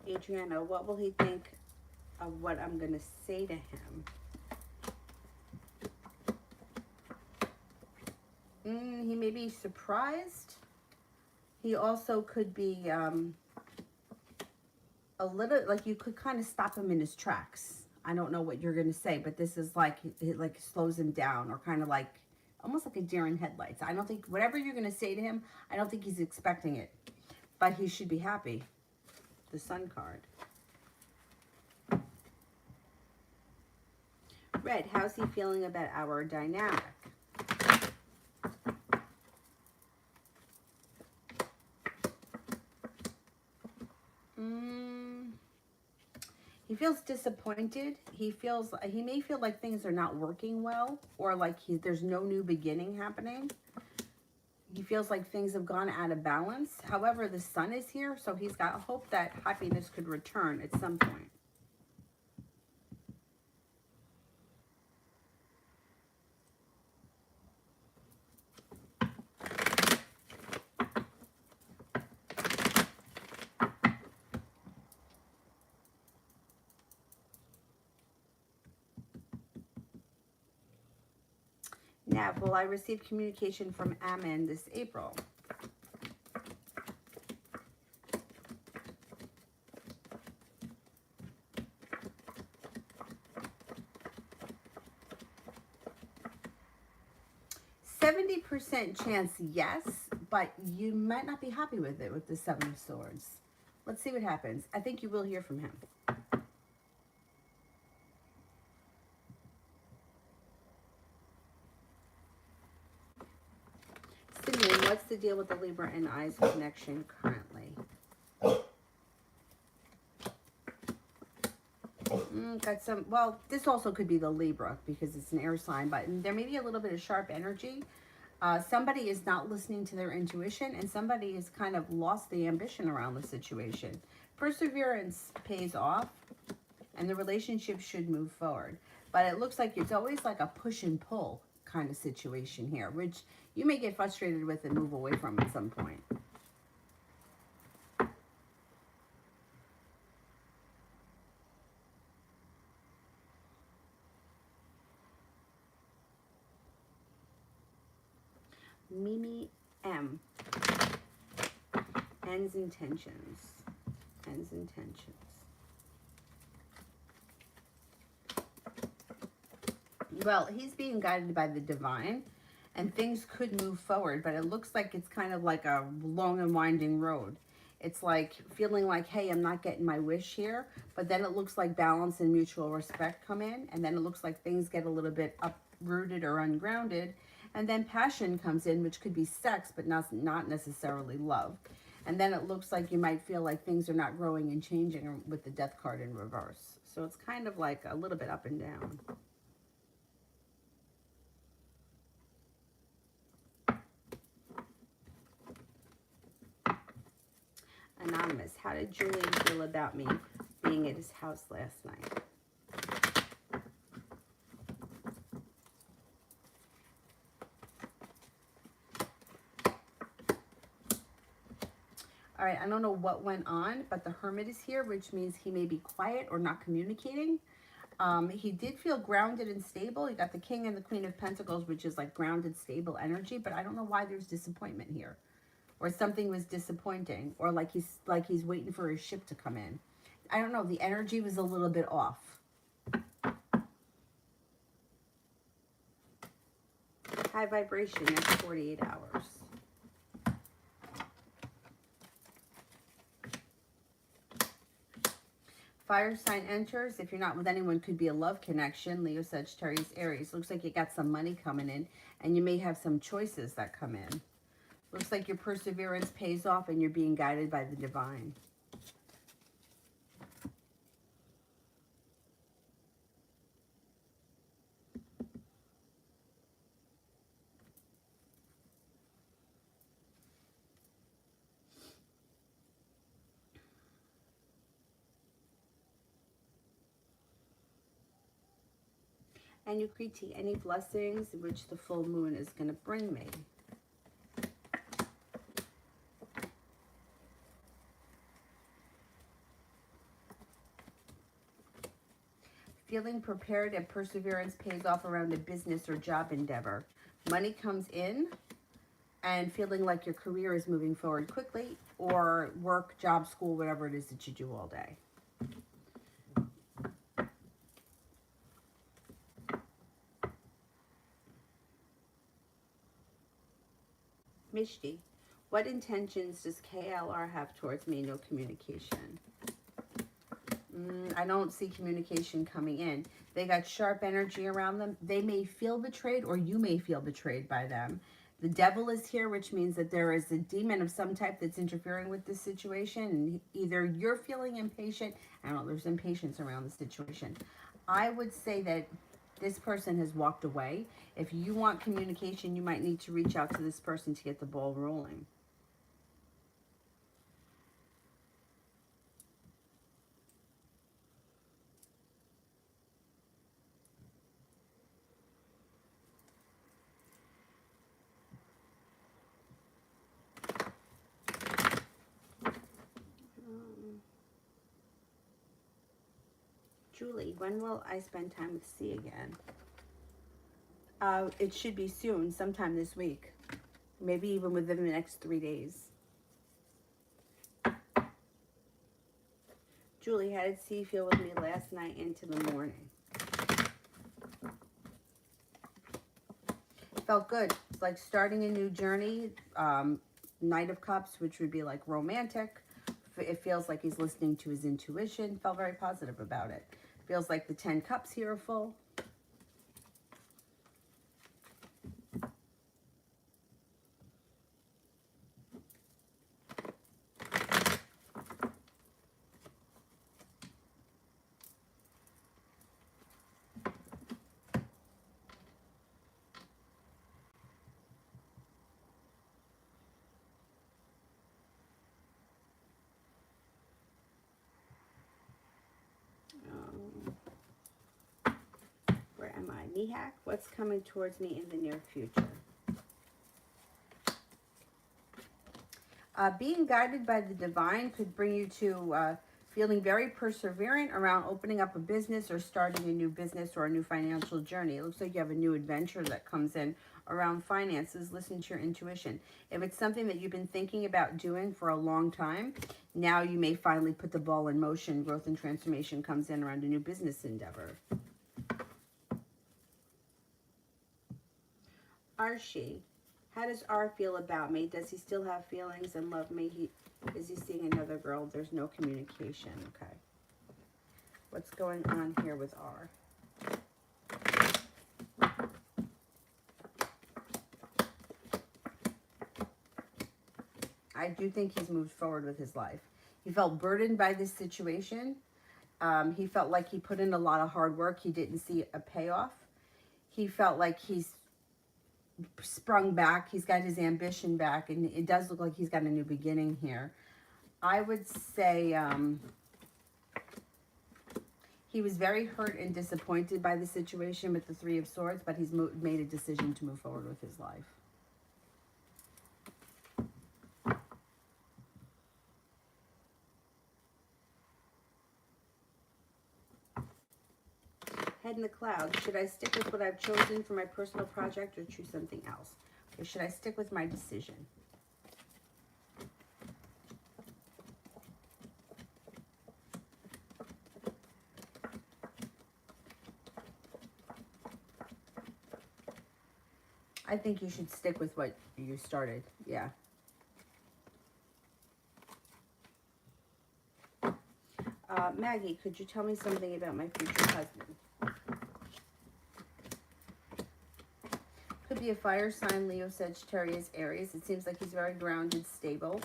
Adriana, what will he think of what I'm going to say to him? He may be surprised. He also could be a little, like you could kind of stop him in his tracks. I don't know what you're going to say, but this is like, it like slows him down, or kind of like, almost like a deer in headlights. I don't think, whatever you're going to say to him, I don't think he's expecting it. But he should be happy. The Sun card. Red, how's he feeling about our dynamic? He feels disappointed. He may feel like things are not working well, or like there's no new beginning happening. He feels like things have gone out of balance. However, the Sun is here, so he's got hope that happiness could return at some point. Nav, will I receive communication from Ammon this April? %, chance yes, but you might not be happy with it with the Seven of Swords. Let's see what happens. I think you will hear from him. Simeon, what's the deal with the Libra and Eyes connection currently? Got some, well, this also could be the Libra because it's an air sign, but there may be a little bit of sharp energy. Somebody is not listening to their intuition, and somebody has kind of lost the ambition around the situation. Perseverance pays off, and the relationship should move forward. But it looks like it's always like a push and pull kind of situation here, which you may get frustrated with and move away from at some point. Mimi M. Ends intentions. Ends intentions. Well, he's being guided by the divine, and things could move forward, but it looks like it's kind of like a long and winding road. It's like feeling like, hey, I'm not getting my wish here, but then it looks like balance and mutual respect come in, and then it looks like things get a little bit uprooted or ungrounded, and then passion comes in, which could be sex, but not necessarily love. And then it looks like you might feel like things are not growing and changing with the Death card in reverse. So it's kind of like a little bit up and down. Anonymous, how did Julian feel about me being at his house last night? All right, I don't know what went on, but the Hermit is here, which means he may be quiet or not communicating. He did feel grounded and stable. He got the King and the Queen of Pentacles, which is like grounded, stable energy, but I don't know why there's disappointment here. Or something was disappointing, or like he's waiting for his ship to come in. I don't know, the energy was a little bit off. High vibration, next 48 hours. Fire sign enters. If you're not with anyone, could be a love connection. Leo, Sagittarius, Aries. Looks like you got some money coming in, and you may have some choices that come in. Looks like your perseverance pays off, and you're being guided by the divine. And Yukriti, any blessings which the full moon is going to bring me? Feeling prepared and perseverance pays off around a business or job endeavor. Money comes in and feeling like your career is moving forward quickly, or work, job, school, whatever it is that you do all day. Mishti, what intentions does KLR have towards me? No communication. I don't see communication coming in. They got sharp energy around them. They may feel betrayed, or you may feel betrayed by them. The devil is here, which means that there is a demon of some type that's interfering with this situation. And either you're feeling impatient, I don't know, there's impatience around the situation. I would say that this person has walked away. If you want communication, you might need to reach out to this person to get the ball rolling. Julie, when will I spend time with C again? It should be soon, sometime this week. Maybe even within the next 3 days. Julie, how did C feel with me last night into the morning? Felt good. It's like starting a new journey. Knight of Cups, which would be like romantic. It feels like he's listening to his intuition. Felt very positive about it. Feels like the 10 cups here are full. Where am I? Mihak, what's coming towards me in the near future? Being guided by the divine could bring you to feeling very perseverant around opening up a business or starting a new business or a new financial journey. It looks like you have a new adventure that comes in around finances. Listen to your intuition. If it's something that you've been thinking about doing for a long time, now you may finally put the ball in motion. Growth and transformation comes in around a new business endeavor. Arshi, how does R feel about me? Does he still have feelings and love me? Is he seeing another girl? There's no communication. Okay. What's going on here with R? I do think he's moved forward with his life. He felt burdened by this situation. He felt like he put in a lot of hard work. He didn't see a payoff. He felt like he's sprung back. He's got his ambition back, and it does look like he's got a new beginning here. I would say he was very hurt and disappointed by the situation with the Three of Swords, but he's made a decision to move forward with his life. Head in the clouds. Should I stick with what I've chosen for my personal project or choose something else? Or should I stick with my decision? I think you should stick with what you started. Yeah. Maggie, could you tell me something about my future husband? Could be a fire sign, Leo, Sagittarius, Aries. It seems like he's very grounded, stable.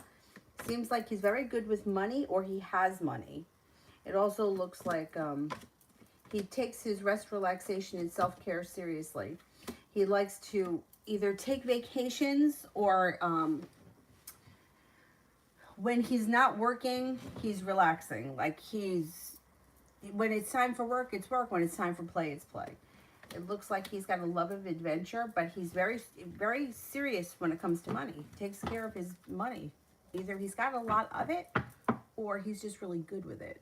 Seems like he's very good with money, or he has money. It also looks like he takes his rest, relaxation, and self-care seriously. He likes to either take vacations or when he's not working, he's relaxing. Like when it's time for work, it's work. When it's time for play, it's play. It looks like he's got a love of adventure, but he's very, very serious when it comes to money. He takes care of his money. Either he's got a lot of it, or he's just really good with it.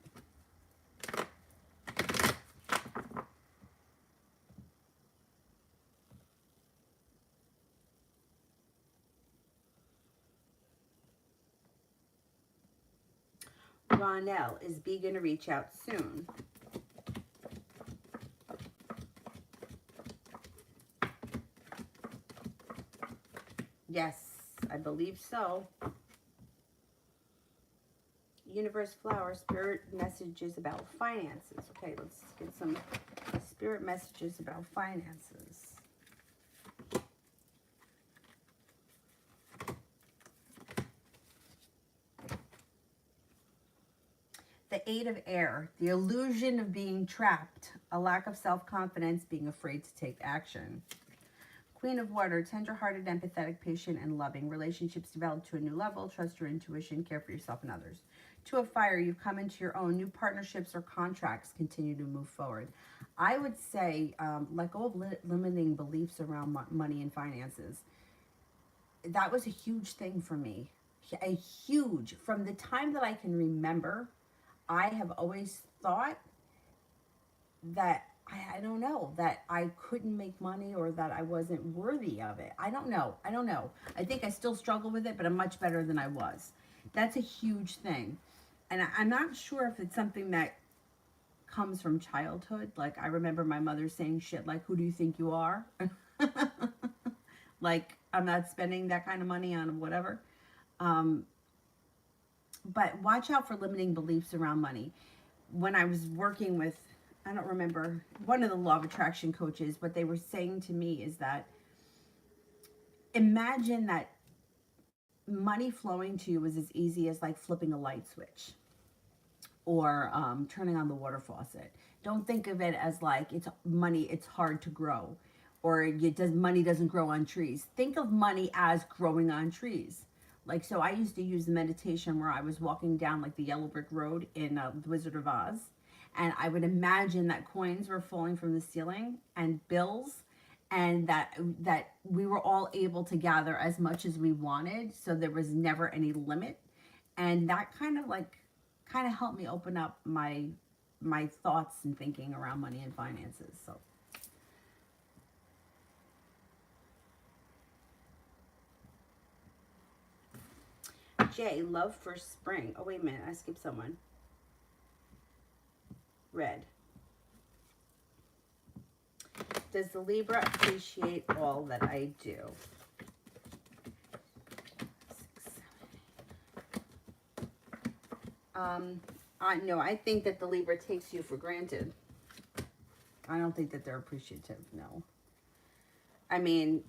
Ronell, is B going to reach out soon? Yes, I believe so. Universe flower, spirit messages about finances. Okay, let's get some spirit messages about finances. The Eight of Air, the illusion of being trapped, a lack of self-confidence, being afraid to take action. Queen of Water, tender-hearted, empathetic, patient, and loving. Relationships develop to a new level. Trust your intuition. Care for yourself and others. Two of Fire, you come into your own. New partnerships or contracts continue to move forward. I would say let go of limiting beliefs around money and finances. That was a huge thing for me. A huge, from the time that I can remember, I have always thought that, I don't know, that I couldn't make money or that I wasn't worthy of it. I don't know. I think I still struggle with it, but I'm much better than I was. That's a huge thing. And I'm not sure if it's something that comes from childhood. Like, I remember my mother saying shit like, who do you think you are? Like, I'm not spending that kind of money on whatever. But watch out for limiting beliefs around money. When I was working with, I don't remember, one of the law of attraction coaches, what they were saying to me is that imagine that money flowing to you is as easy as like flipping a light switch or turning on the water faucet. Don't think of it as like it's money, it's hard to grow, or money doesn't grow on trees. Think of money as growing on trees. Like, so I used to use the meditation where I was walking down like the yellow brick road in The Wizard of Oz. And I would imagine that coins were falling from the ceiling and bills, and that we were all able to gather as much as we wanted. So there was never any limit. And that kind of helped me open up my thoughts and thinking around money and finances. So. J, love for spring. Oh, wait a minute. I skipped someone. Red. Does the Libra appreciate all that I do? 6, 7, 8. No, I think that the Libra takes you for granted. I don't think that they're appreciative, no. I mean,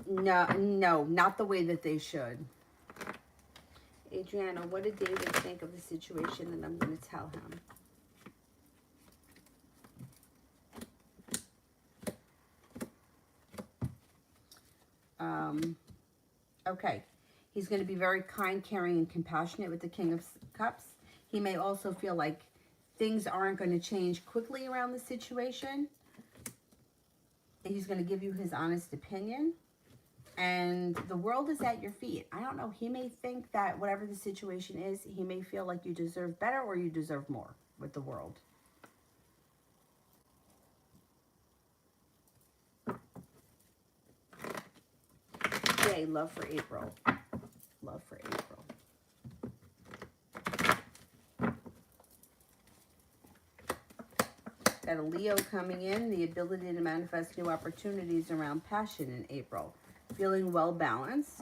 no, not the way that they should. Adriana, what did David think of the situation? And I'm going to tell him. Okay. He's going to be very kind, caring, and compassionate with the King of Cups. He may also feel like things aren't going to change quickly around the situation. He's going to give you his honest opinion. And the world is at your feet. I don't know. He may think that whatever the situation is, he may feel like you deserve better or you deserve more with the world. J, love for April. Love for April. Got a Leo coming in. The ability to manifest new opportunities around passion in April. Feeling well balanced.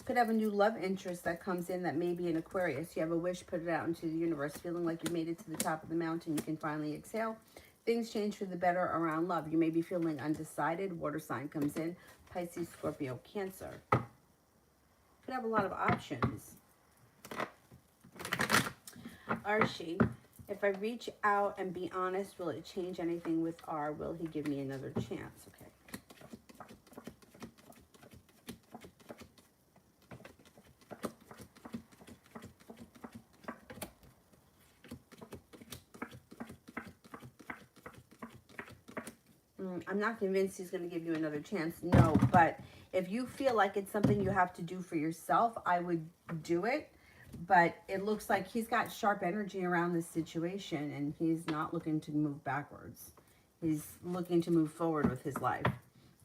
Could have a new love interest that comes in that may be an Aquarius. You have a wish, put it out into the universe. Feeling like you made it to the top of the mountain, you can finally exhale. Things change for the better around love. You may be feeling undecided. Water sign comes in. Pisces, Scorpio, Cancer. Could have a lot of options. Archie, if I reach out and be honest, will it change anything with R? Will he give me another chance? Okay. I'm not convinced he's going to give you another chance. No, but if you feel like it's something you have to do for yourself, I would do it. But it looks like he's got sharp energy around this situation, and he's not looking to move backwards. He's looking to move forward with his life.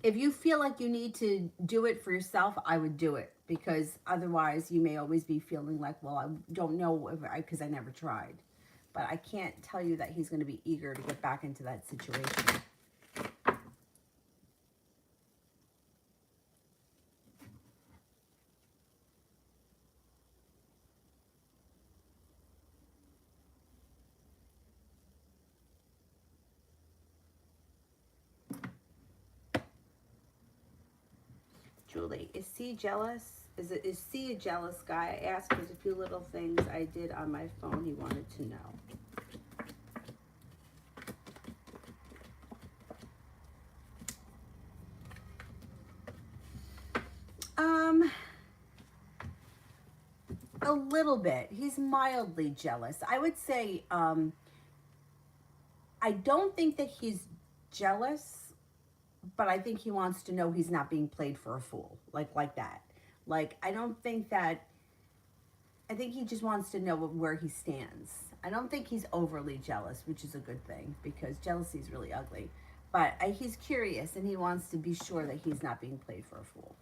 If you feel like you need to do it for yourself, I would do it, because otherwise you may always be feeling like, well, I don't know if because I never tried. But I can't tell you that he's going to be eager to get back into that situation. Julie, is C jealous? Is C a jealous guy? I asked because a few little things I did on my phone he wanted to know. A little bit. He's mildly jealous. I would say, I don't think that he's jealous, but I think he wants to know he's not being played for a fool, like that. Like, I don't think that, I think he just wants to know where he stands. I don't think he's overly jealous, which is a good thing, because jealousy is really ugly. But he's curious, and he wants to be sure that he's not being played for a fool.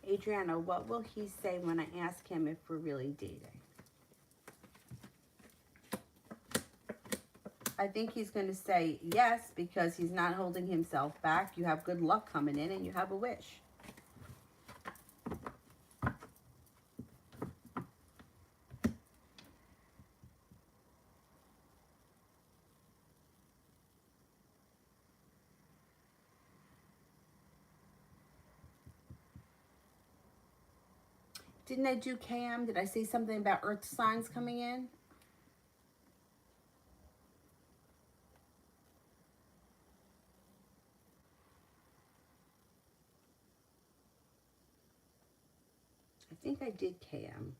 Adriana, what will he say when I ask him if we're really dating? I think he's going to say yes, because he's not holding himself back. You have good luck coming in, and you have a wish. Didn't I do KM? Did I say something about earth signs coming in? I think I did KM.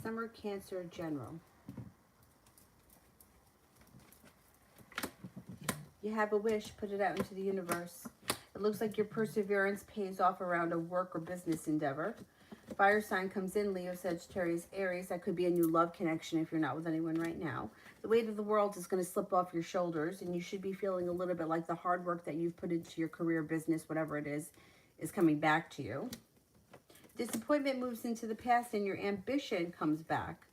Summer Cancer General. You have a wish, put it out into the universe. It looks like your perseverance pays off around a work or business endeavor. Fire sign comes in, Leo, Sagittarius, Aries. That could be a new love connection if you're not with anyone right now. The weight of the world is going to slip off your shoulders, and you should be feeling a little bit like the hard work that you've put into your career, business, whatever it is coming back to you. Disappointment moves into the past, and your ambition comes back.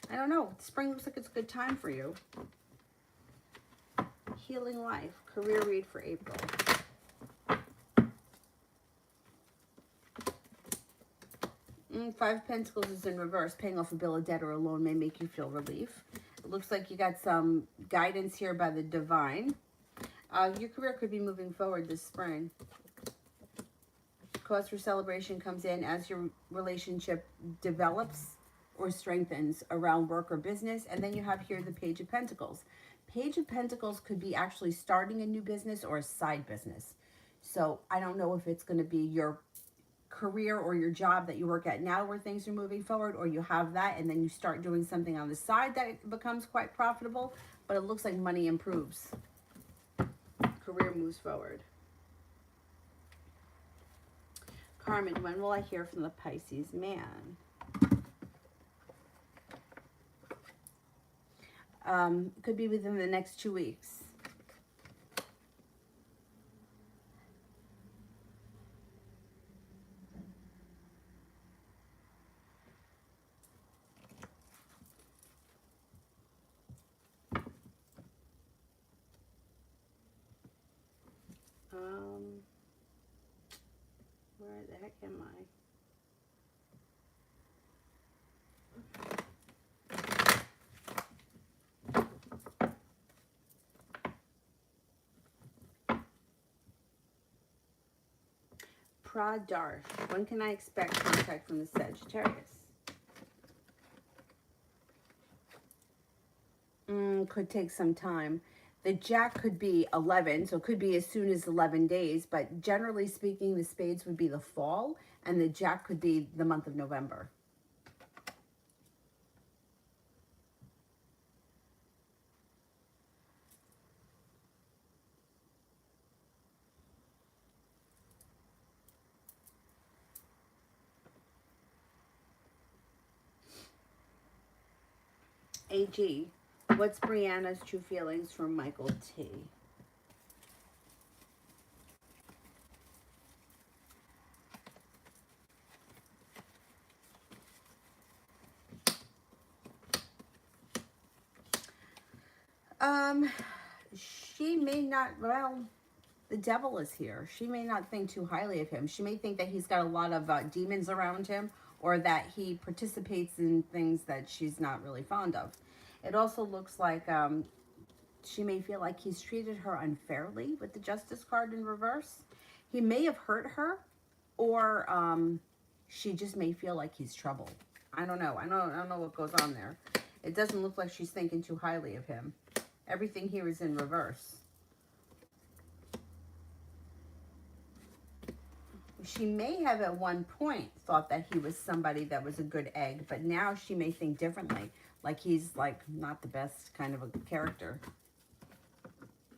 I don't know. Spring looks like it's a good time for you. Healing life. Career read for April. Five of Pentacles is in reverse. Paying off a bill of debt or a loan may make you feel relief. It looks like you got some guidance here by the divine. Your career could be moving forward this spring. Cause for celebration comes in as your relationship develops or strengthens around work or business. And then you have here the Page of Pentacles. Page of Pentacles could be actually starting a new business or a side business. So I don't know if it's going to be your career or your job that you work at now where things are moving forward, or you have that and then you start doing something on the side that becomes quite profitable. But it looks like money improves. Career moves forward. Carmen, when will I hear from the Pisces man? Could be within the next 2 weeks. Where the heck am I? Pradarsh. When can I expect contact from the Sagittarius? Could take some time. The Jack could be 11, so it could be as soon as 11 days, but generally speaking, the spades would be the fall, and the Jack could be the month of November. AG, what's Brianna's true feelings for Michael T? Um, she may not, well, the devil is here. She may not think too highly of him. She may think that he's got a lot of demons around him, or that he participates in things that she's not really fond of. It also looks like she may feel like he's treated her unfairly with the Justice card in reverse. He may have hurt her, or she just may feel like he's trouble. I don't know. I don't know what goes on there. It doesn't look like she's thinking too highly of him. Everything here is in reverse. She may have at one point thought that he was somebody that was a good egg, but now she may think differently. Like he's like not the best kind of a character.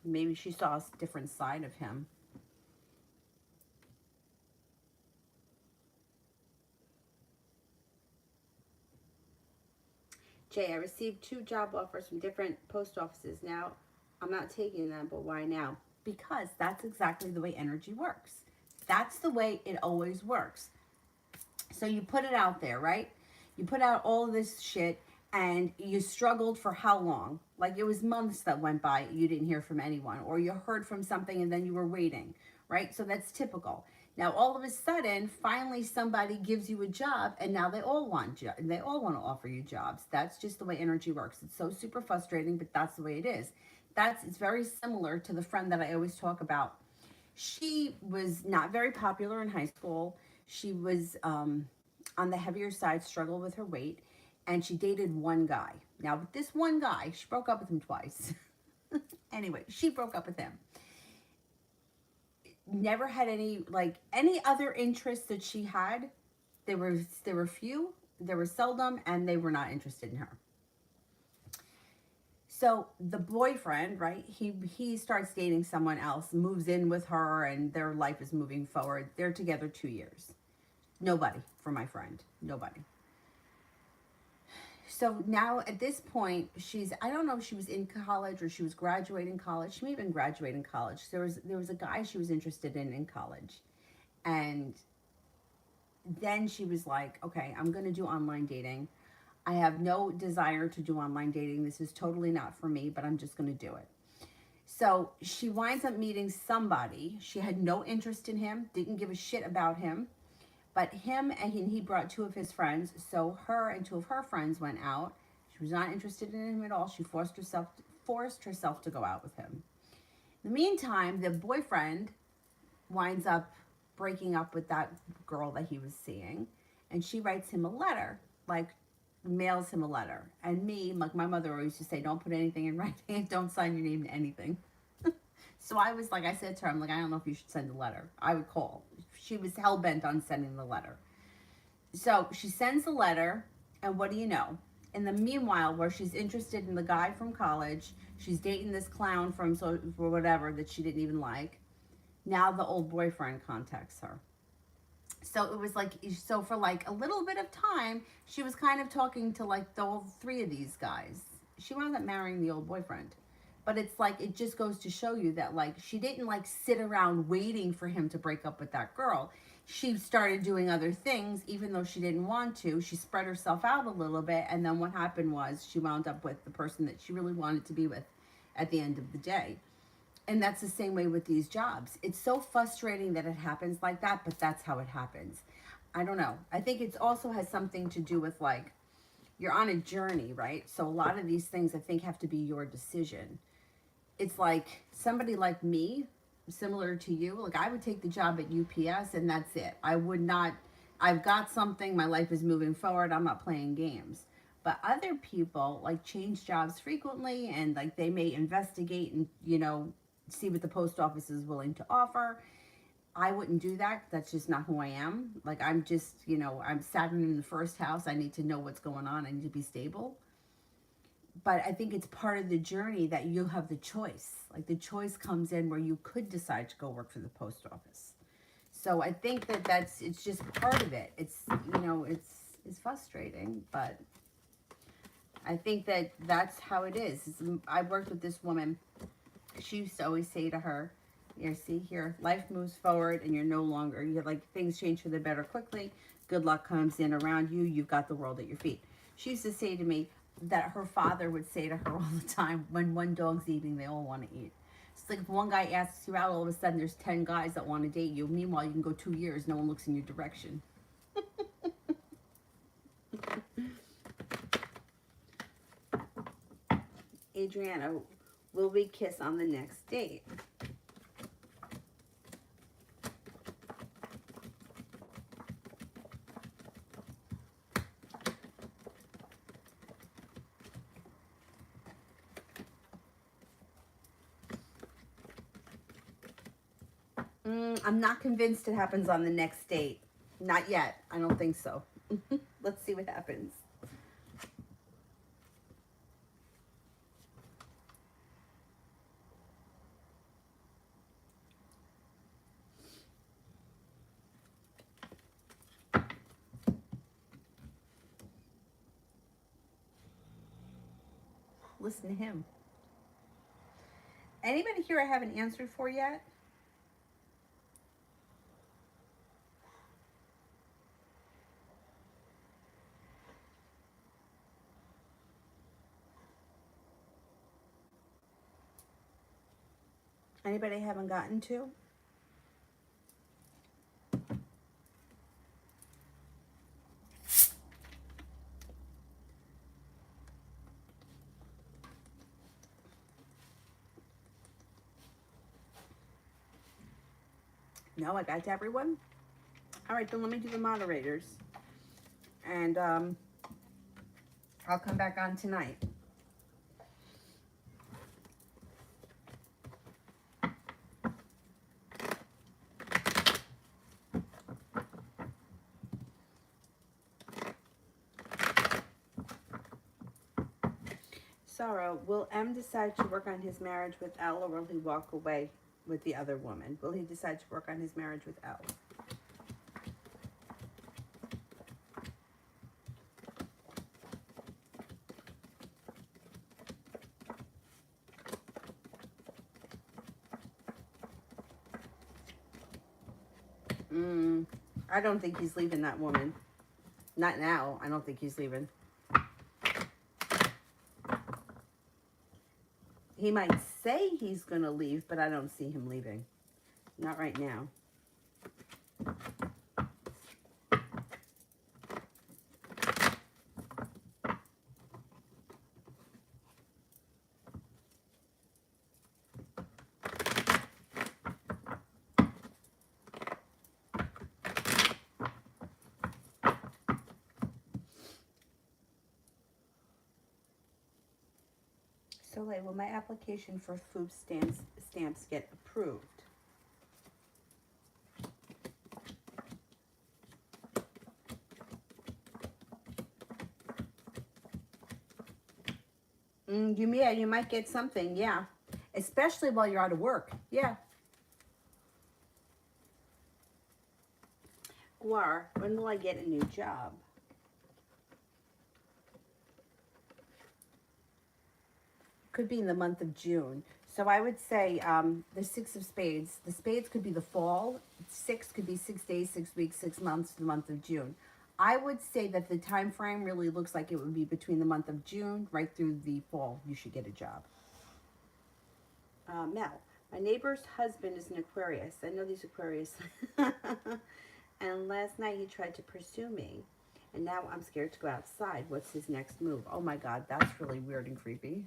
Maybe she saw a different side of him. Jay, I received 2 job offers from different post offices. Now, I'm not taking them, but why now? Because that's exactly the way energy works. That's the way it always works. So you put it out there, right? You put out all this shit and you struggled for how long? Like it was months that went by, you didn't hear from anyone, or you heard from something and then you were waiting, right? So that's typical. Now all of a sudden, finally somebody gives you a job, and now they all want to offer you jobs. That's just the way energy works. It's so super frustrating, but that's the way it is. It's very similar to the friend that I always talk about. She was not very popular in high school. She was on the heavier side, struggled with her weight, and she dated one guy. Now, with this one guy, she broke up with him twice. Anyway, she broke up with him. Never had any other interests that she had. They were few, they were seldom, and they were not interested in her. So the boyfriend, right, he starts dating someone else, moves in with her, and their life is moving forward. They're together 2 years. Nobody for my friend. Nobody. So now at this point, I don't know if she was in college or she was graduating college. She may have been graduating college. There was a guy she was interested in college. And then she was like, okay, I'm going to do online dating. I have no desire to do online dating. This is totally not for me, but I'm just going to do it. So she winds up meeting somebody. She had no interest in him, didn't give a shit about him. But him, and he brought 2 of his friends. So her and 2 of her friends went out. She was not interested in him at all. She forced herself to go out with him. In the meantime, the boyfriend winds up breaking up with that girl that he was seeing. And she writes him a letter, like mails him a letter. And me, like my mother always used to say, don't put anything in writing. Don't sign your name to anything. So I was like, I said to her, I'm like, I don't know if you should send a letter. I would call. She was hell-bent on sending the letter. So she sends the letter, and what do you know? In the meanwhile, where she's interested in the guy from college, she's dating this clown from or whatever that she didn't even like. Now the old boyfriend contacts her. So it was like, so for like a little bit of time, she was kind of talking to like the all 3 of these guys. She wound up marrying the old boyfriend. But it's like, it just goes to show you that like, she didn't like sit around waiting for him to break up with that girl. She started doing other things, even though she didn't want to. She spread herself out a little bit. And then what happened was she wound up with the person that she really wanted to be with at the end of the day. And that's the same way with these jobs. It's so frustrating that it happens like that, but that's how it happens. I don't know. I think it also has something to do with like, you're on a journey, right? So a lot of these things I think have to be your decision. It's like somebody like me, similar to you, like I would take the job at UPS and that's it. I would not, I've got something, my life is moving forward, I'm not playing games. But other people like change jobs frequently, and like they may investigate and, you know, see what the post office is willing to offer. I wouldn't do that. That's just not who I am. Like I'm just, you know, I'm Saturn in the 1st house. I need to know what's going on. I need to be stable. But I think it's part of the journey that you have the choice. Like the choice comes in where you could decide to go work for the post office. So I think that it's just part of it. It's, you know, it's frustrating, but I think that that's how it is. I worked with this woman. She used to always say to her, "Here, see here, life moves forward, and you're no longer, you're like, things change for the better quickly. Good luck comes in around you. You've got the world at your feet." She used to say to me that her father would say to her all the time, "When one dog's eating, they all want to eat." It's like if one guy asks you out, all of a sudden there's 10 guys that want to date you. Meanwhile, you can go 2 years, no one looks in your direction. Adriana, will we kiss on the next date? I'm not convinced it happens on the next date. Not yet. I don't think so. Let's see what happens. Listen to him. Anybody here I haven't answered for yet? Anybody I haven't gotten to? No, I got to everyone? All right, then let me do the moderators. And I'll come back on tonight. Sarah, will M decide to work on his marriage with L, or will he walk away with the other woman? Will he decide to work on his marriage with L? I don't think he's leaving that woman. Not now. I don't think he's leaving. He might say he's going to leave, but I don't see him leaving. Not right now. Soleil, will my application for food stamps get approved? You might get something, yeah. Especially while you're out of work, yeah. Guar, when will I get a new job? Could be in the month of June. So I would say the 6 of spades. The spades could be the fall. 6 could be 6 days, 6 weeks, 6 months, the month of June. I would say that the time frame really looks like it would be between the month of June right through the fall. You should get a job. Mel, my neighbor's husband is an Aquarius. I know these Aquarius. And last night he tried to pursue me. And now I'm scared to go outside. What's his next move? Oh my God, that's really weird and creepy.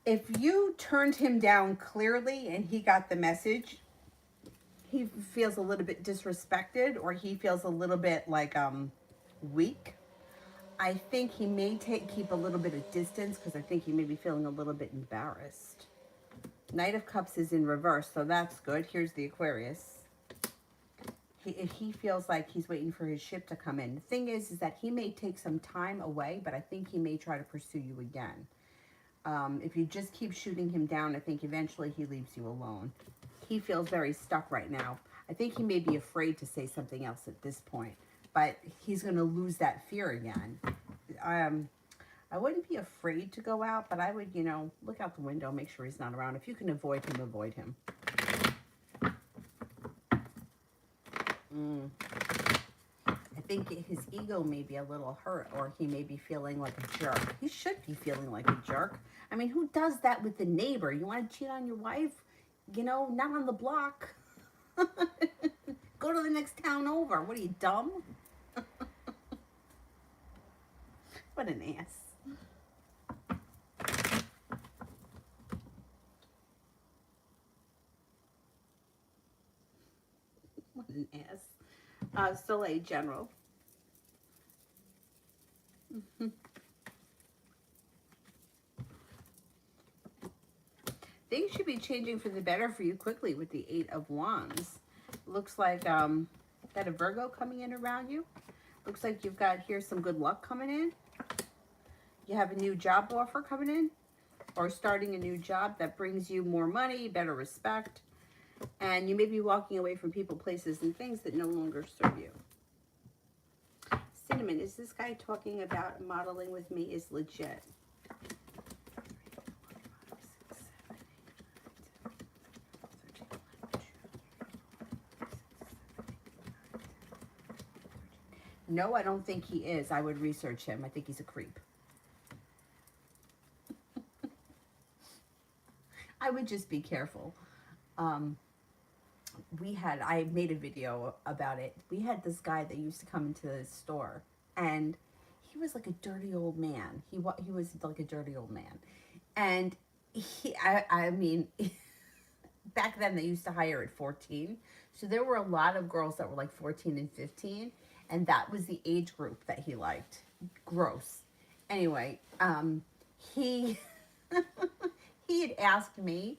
If you turned him down clearly and he got the message, he feels a little bit disrespected, or he feels a little bit like weak. I think he may keep a little bit of distance, because I think he may be feeling a little bit embarrassed. Knight of Cups is in reverse, so that's good. Here's the Aquarius. If he feels like he's waiting for his ship to come in. The thing is that he may take some time away, but I think he may try to pursue you again. If you just keep shooting him down, I think eventually he leaves you alone. He feels very stuck right now. I think he may be afraid to say something else at this point, but he's going to lose that fear again. I wouldn't be afraid to go out, but I would, you know, look out the window, make sure he's not around. If you can avoid him, avoid him. I think his ego may be a little hurt, or he may be feeling like a jerk. He should be feeling like a jerk. I mean, who does that with the neighbor? You want to cheat on your wife? You know, not on the block. Go to the next town over. What are you, dumb? What an ass. What an ass. Soleil General. Things should be changing for the better for you quickly with the Eight of Wands. Looks like got a Virgo coming in around you. Looks like you've got here some good luck coming in. You have a new job offer coming in, or starting a new job that brings you more money, better respect, and you may be walking away from people, places, and things that no longer serve you. Cinnamon, is this guy talking about modeling with me is legit? No, I don't think he is. I would research him. I think he's a creep. I would just be careful. I made a video about it. We had this guy that used to come into the store, and he was like a dirty old man. He was like a dirty old man. And I mean, back then they used to hire at 14. So there were a lot of girls that were like 14 and 15. And that was the age group that he liked. Gross. Anyway, he he had asked me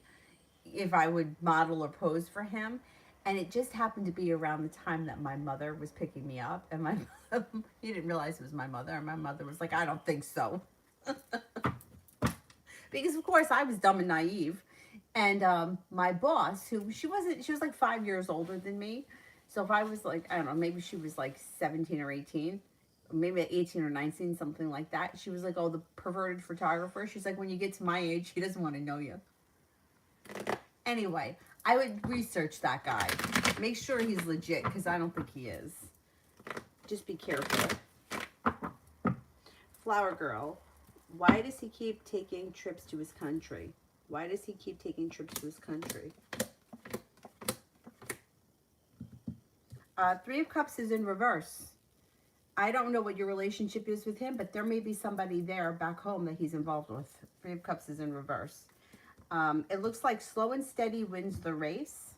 if I would model or pose for him, and it just happened to be around the time that my mother was picking me up, and he didn't realize it was my mother, and my mother was like, I don't think so. Because of course I was dumb and naive, and my boss, she was like 5 years older than me. So if I was like, I don't know, maybe she was like 17 or 18, maybe 18 or 19, something like that. She was like, oh, the perverted photographer. She's like, when you get to my age, he doesn't want to know you. Anyway, I would research that guy. Make sure he's legit, because I don't think he is. Just be careful. Flower Girl, why does he keep taking trips to his country? Why does he keep taking trips to his country? Three of Cups is in reverse. I don't know what your relationship is with him, but there may be somebody there back home that he's involved with. Three of Cups is in reverse. It looks like slow and steady wins the race.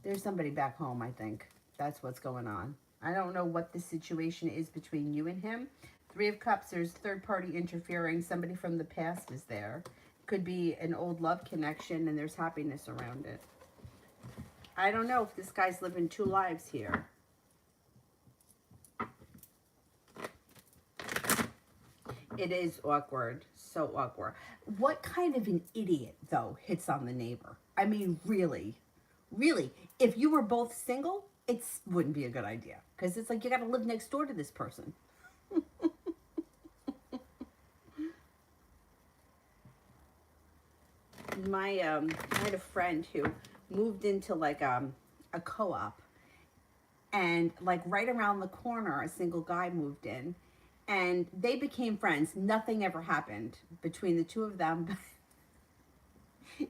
There's somebody back home, I think. That's what's going on. I don't know what the situation is between you and him. Three of Cups, there's third party interfering. Somebody from the past is there. Could be an old love connection, and there's happiness around it. I don't know if this guy's living two lives here. It is awkward. So awkward. What kind of an idiot, though, hits on the neighbor? I mean, really? Really? If you were both single, it wouldn't be a good idea. Because it's like you got to live next door to this person. I had a friend who moved into like a co-op, and like right around the corner a single guy moved in, and they became friends. Nothing ever happened between the two of them.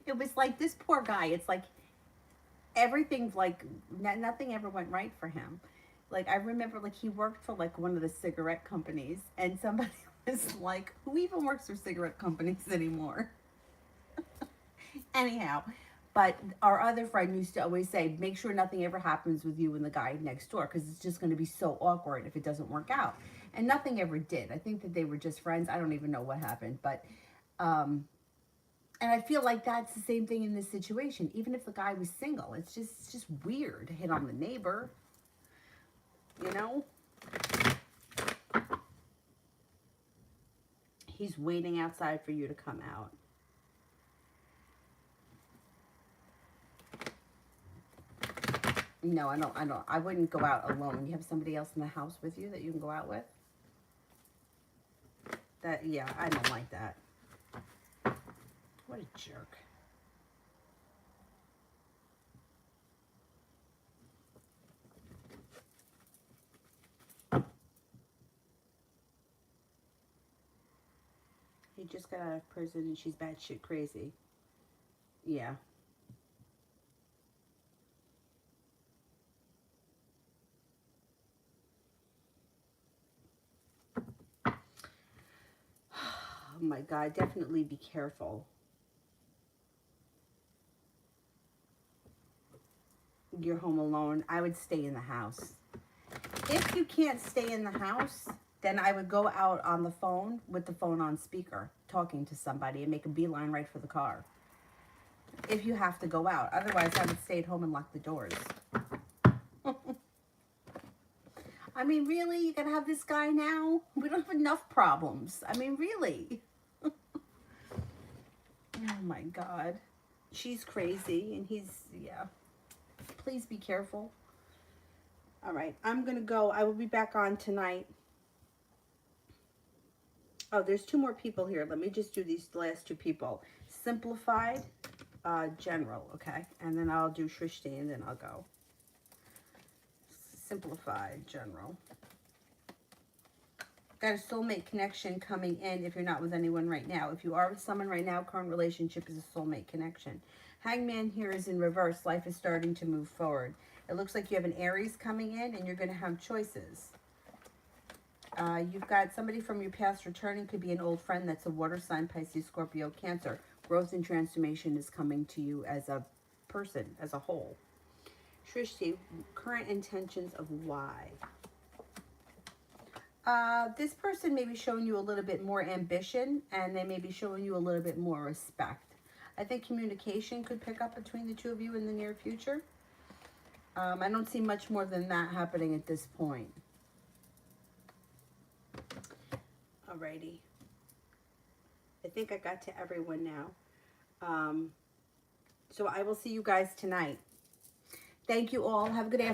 It was like this poor guy, it's like everything, like nothing ever went right for him. Like I remember, like he worked for like one of the cigarette companies, and somebody was like, who even works for cigarette companies anymore? Anyhow, but our other friend used to always say, make sure nothing ever happens with you and the guy next door, because it's just going to be so awkward if it doesn't work out. And nothing ever did. I think that they were just friends. I don't even know what happened. But, and I feel like that's the same thing in this situation. Even if the guy was single, it's just weird to hit on the neighbor, you know? He's waiting outside for you to come out. No, I wouldn't go out alone. You have somebody else in the house with you that you can go out with? Yeah, I don't like that. What a jerk. He just got out of prison and she's batshit crazy. Yeah. Oh my God, definitely be careful. You're home alone. I would stay in the house. If you can't stay in the house, then I would go out on the phone with the phone on speaker, talking to somebody, and make a beeline right for the car. If you have to go out. Otherwise, I would stay at home and lock the doors. I mean, really? You're going to have this guy now? We don't have enough problems. I mean, really? Oh my God. She's crazy and he's, yeah. Please be careful. All right, I'm going to go. I will be back on tonight. Oh, there's 2 more people here. Let me just do these last 2 people. Simplified, general, okay? And then I'll do Shrishti and then I'll go. Simplified, general. Got a soulmate connection coming in if you're not with anyone right now. If you are with someone right now, current relationship is a soulmate connection. Hangman here is in reverse. Life is starting to move forward. It looks like you have an Aries coming in and you're going to have choices. You've got somebody from your past returning. Could be an old friend that's a water sign, Pisces, Scorpio, Cancer. Growth and transformation is coming to you as a person, as a whole. Shrishti, current intentions of why. This person may be showing you a little bit more ambition and they may be showing you a little bit more respect. I think communication could pick up between the 2 of you in the near future. I don't see much more than that happening at this point. Alrighty. I think I got to everyone now. So I will see you guys tonight. Thank you all. Have a good afternoon.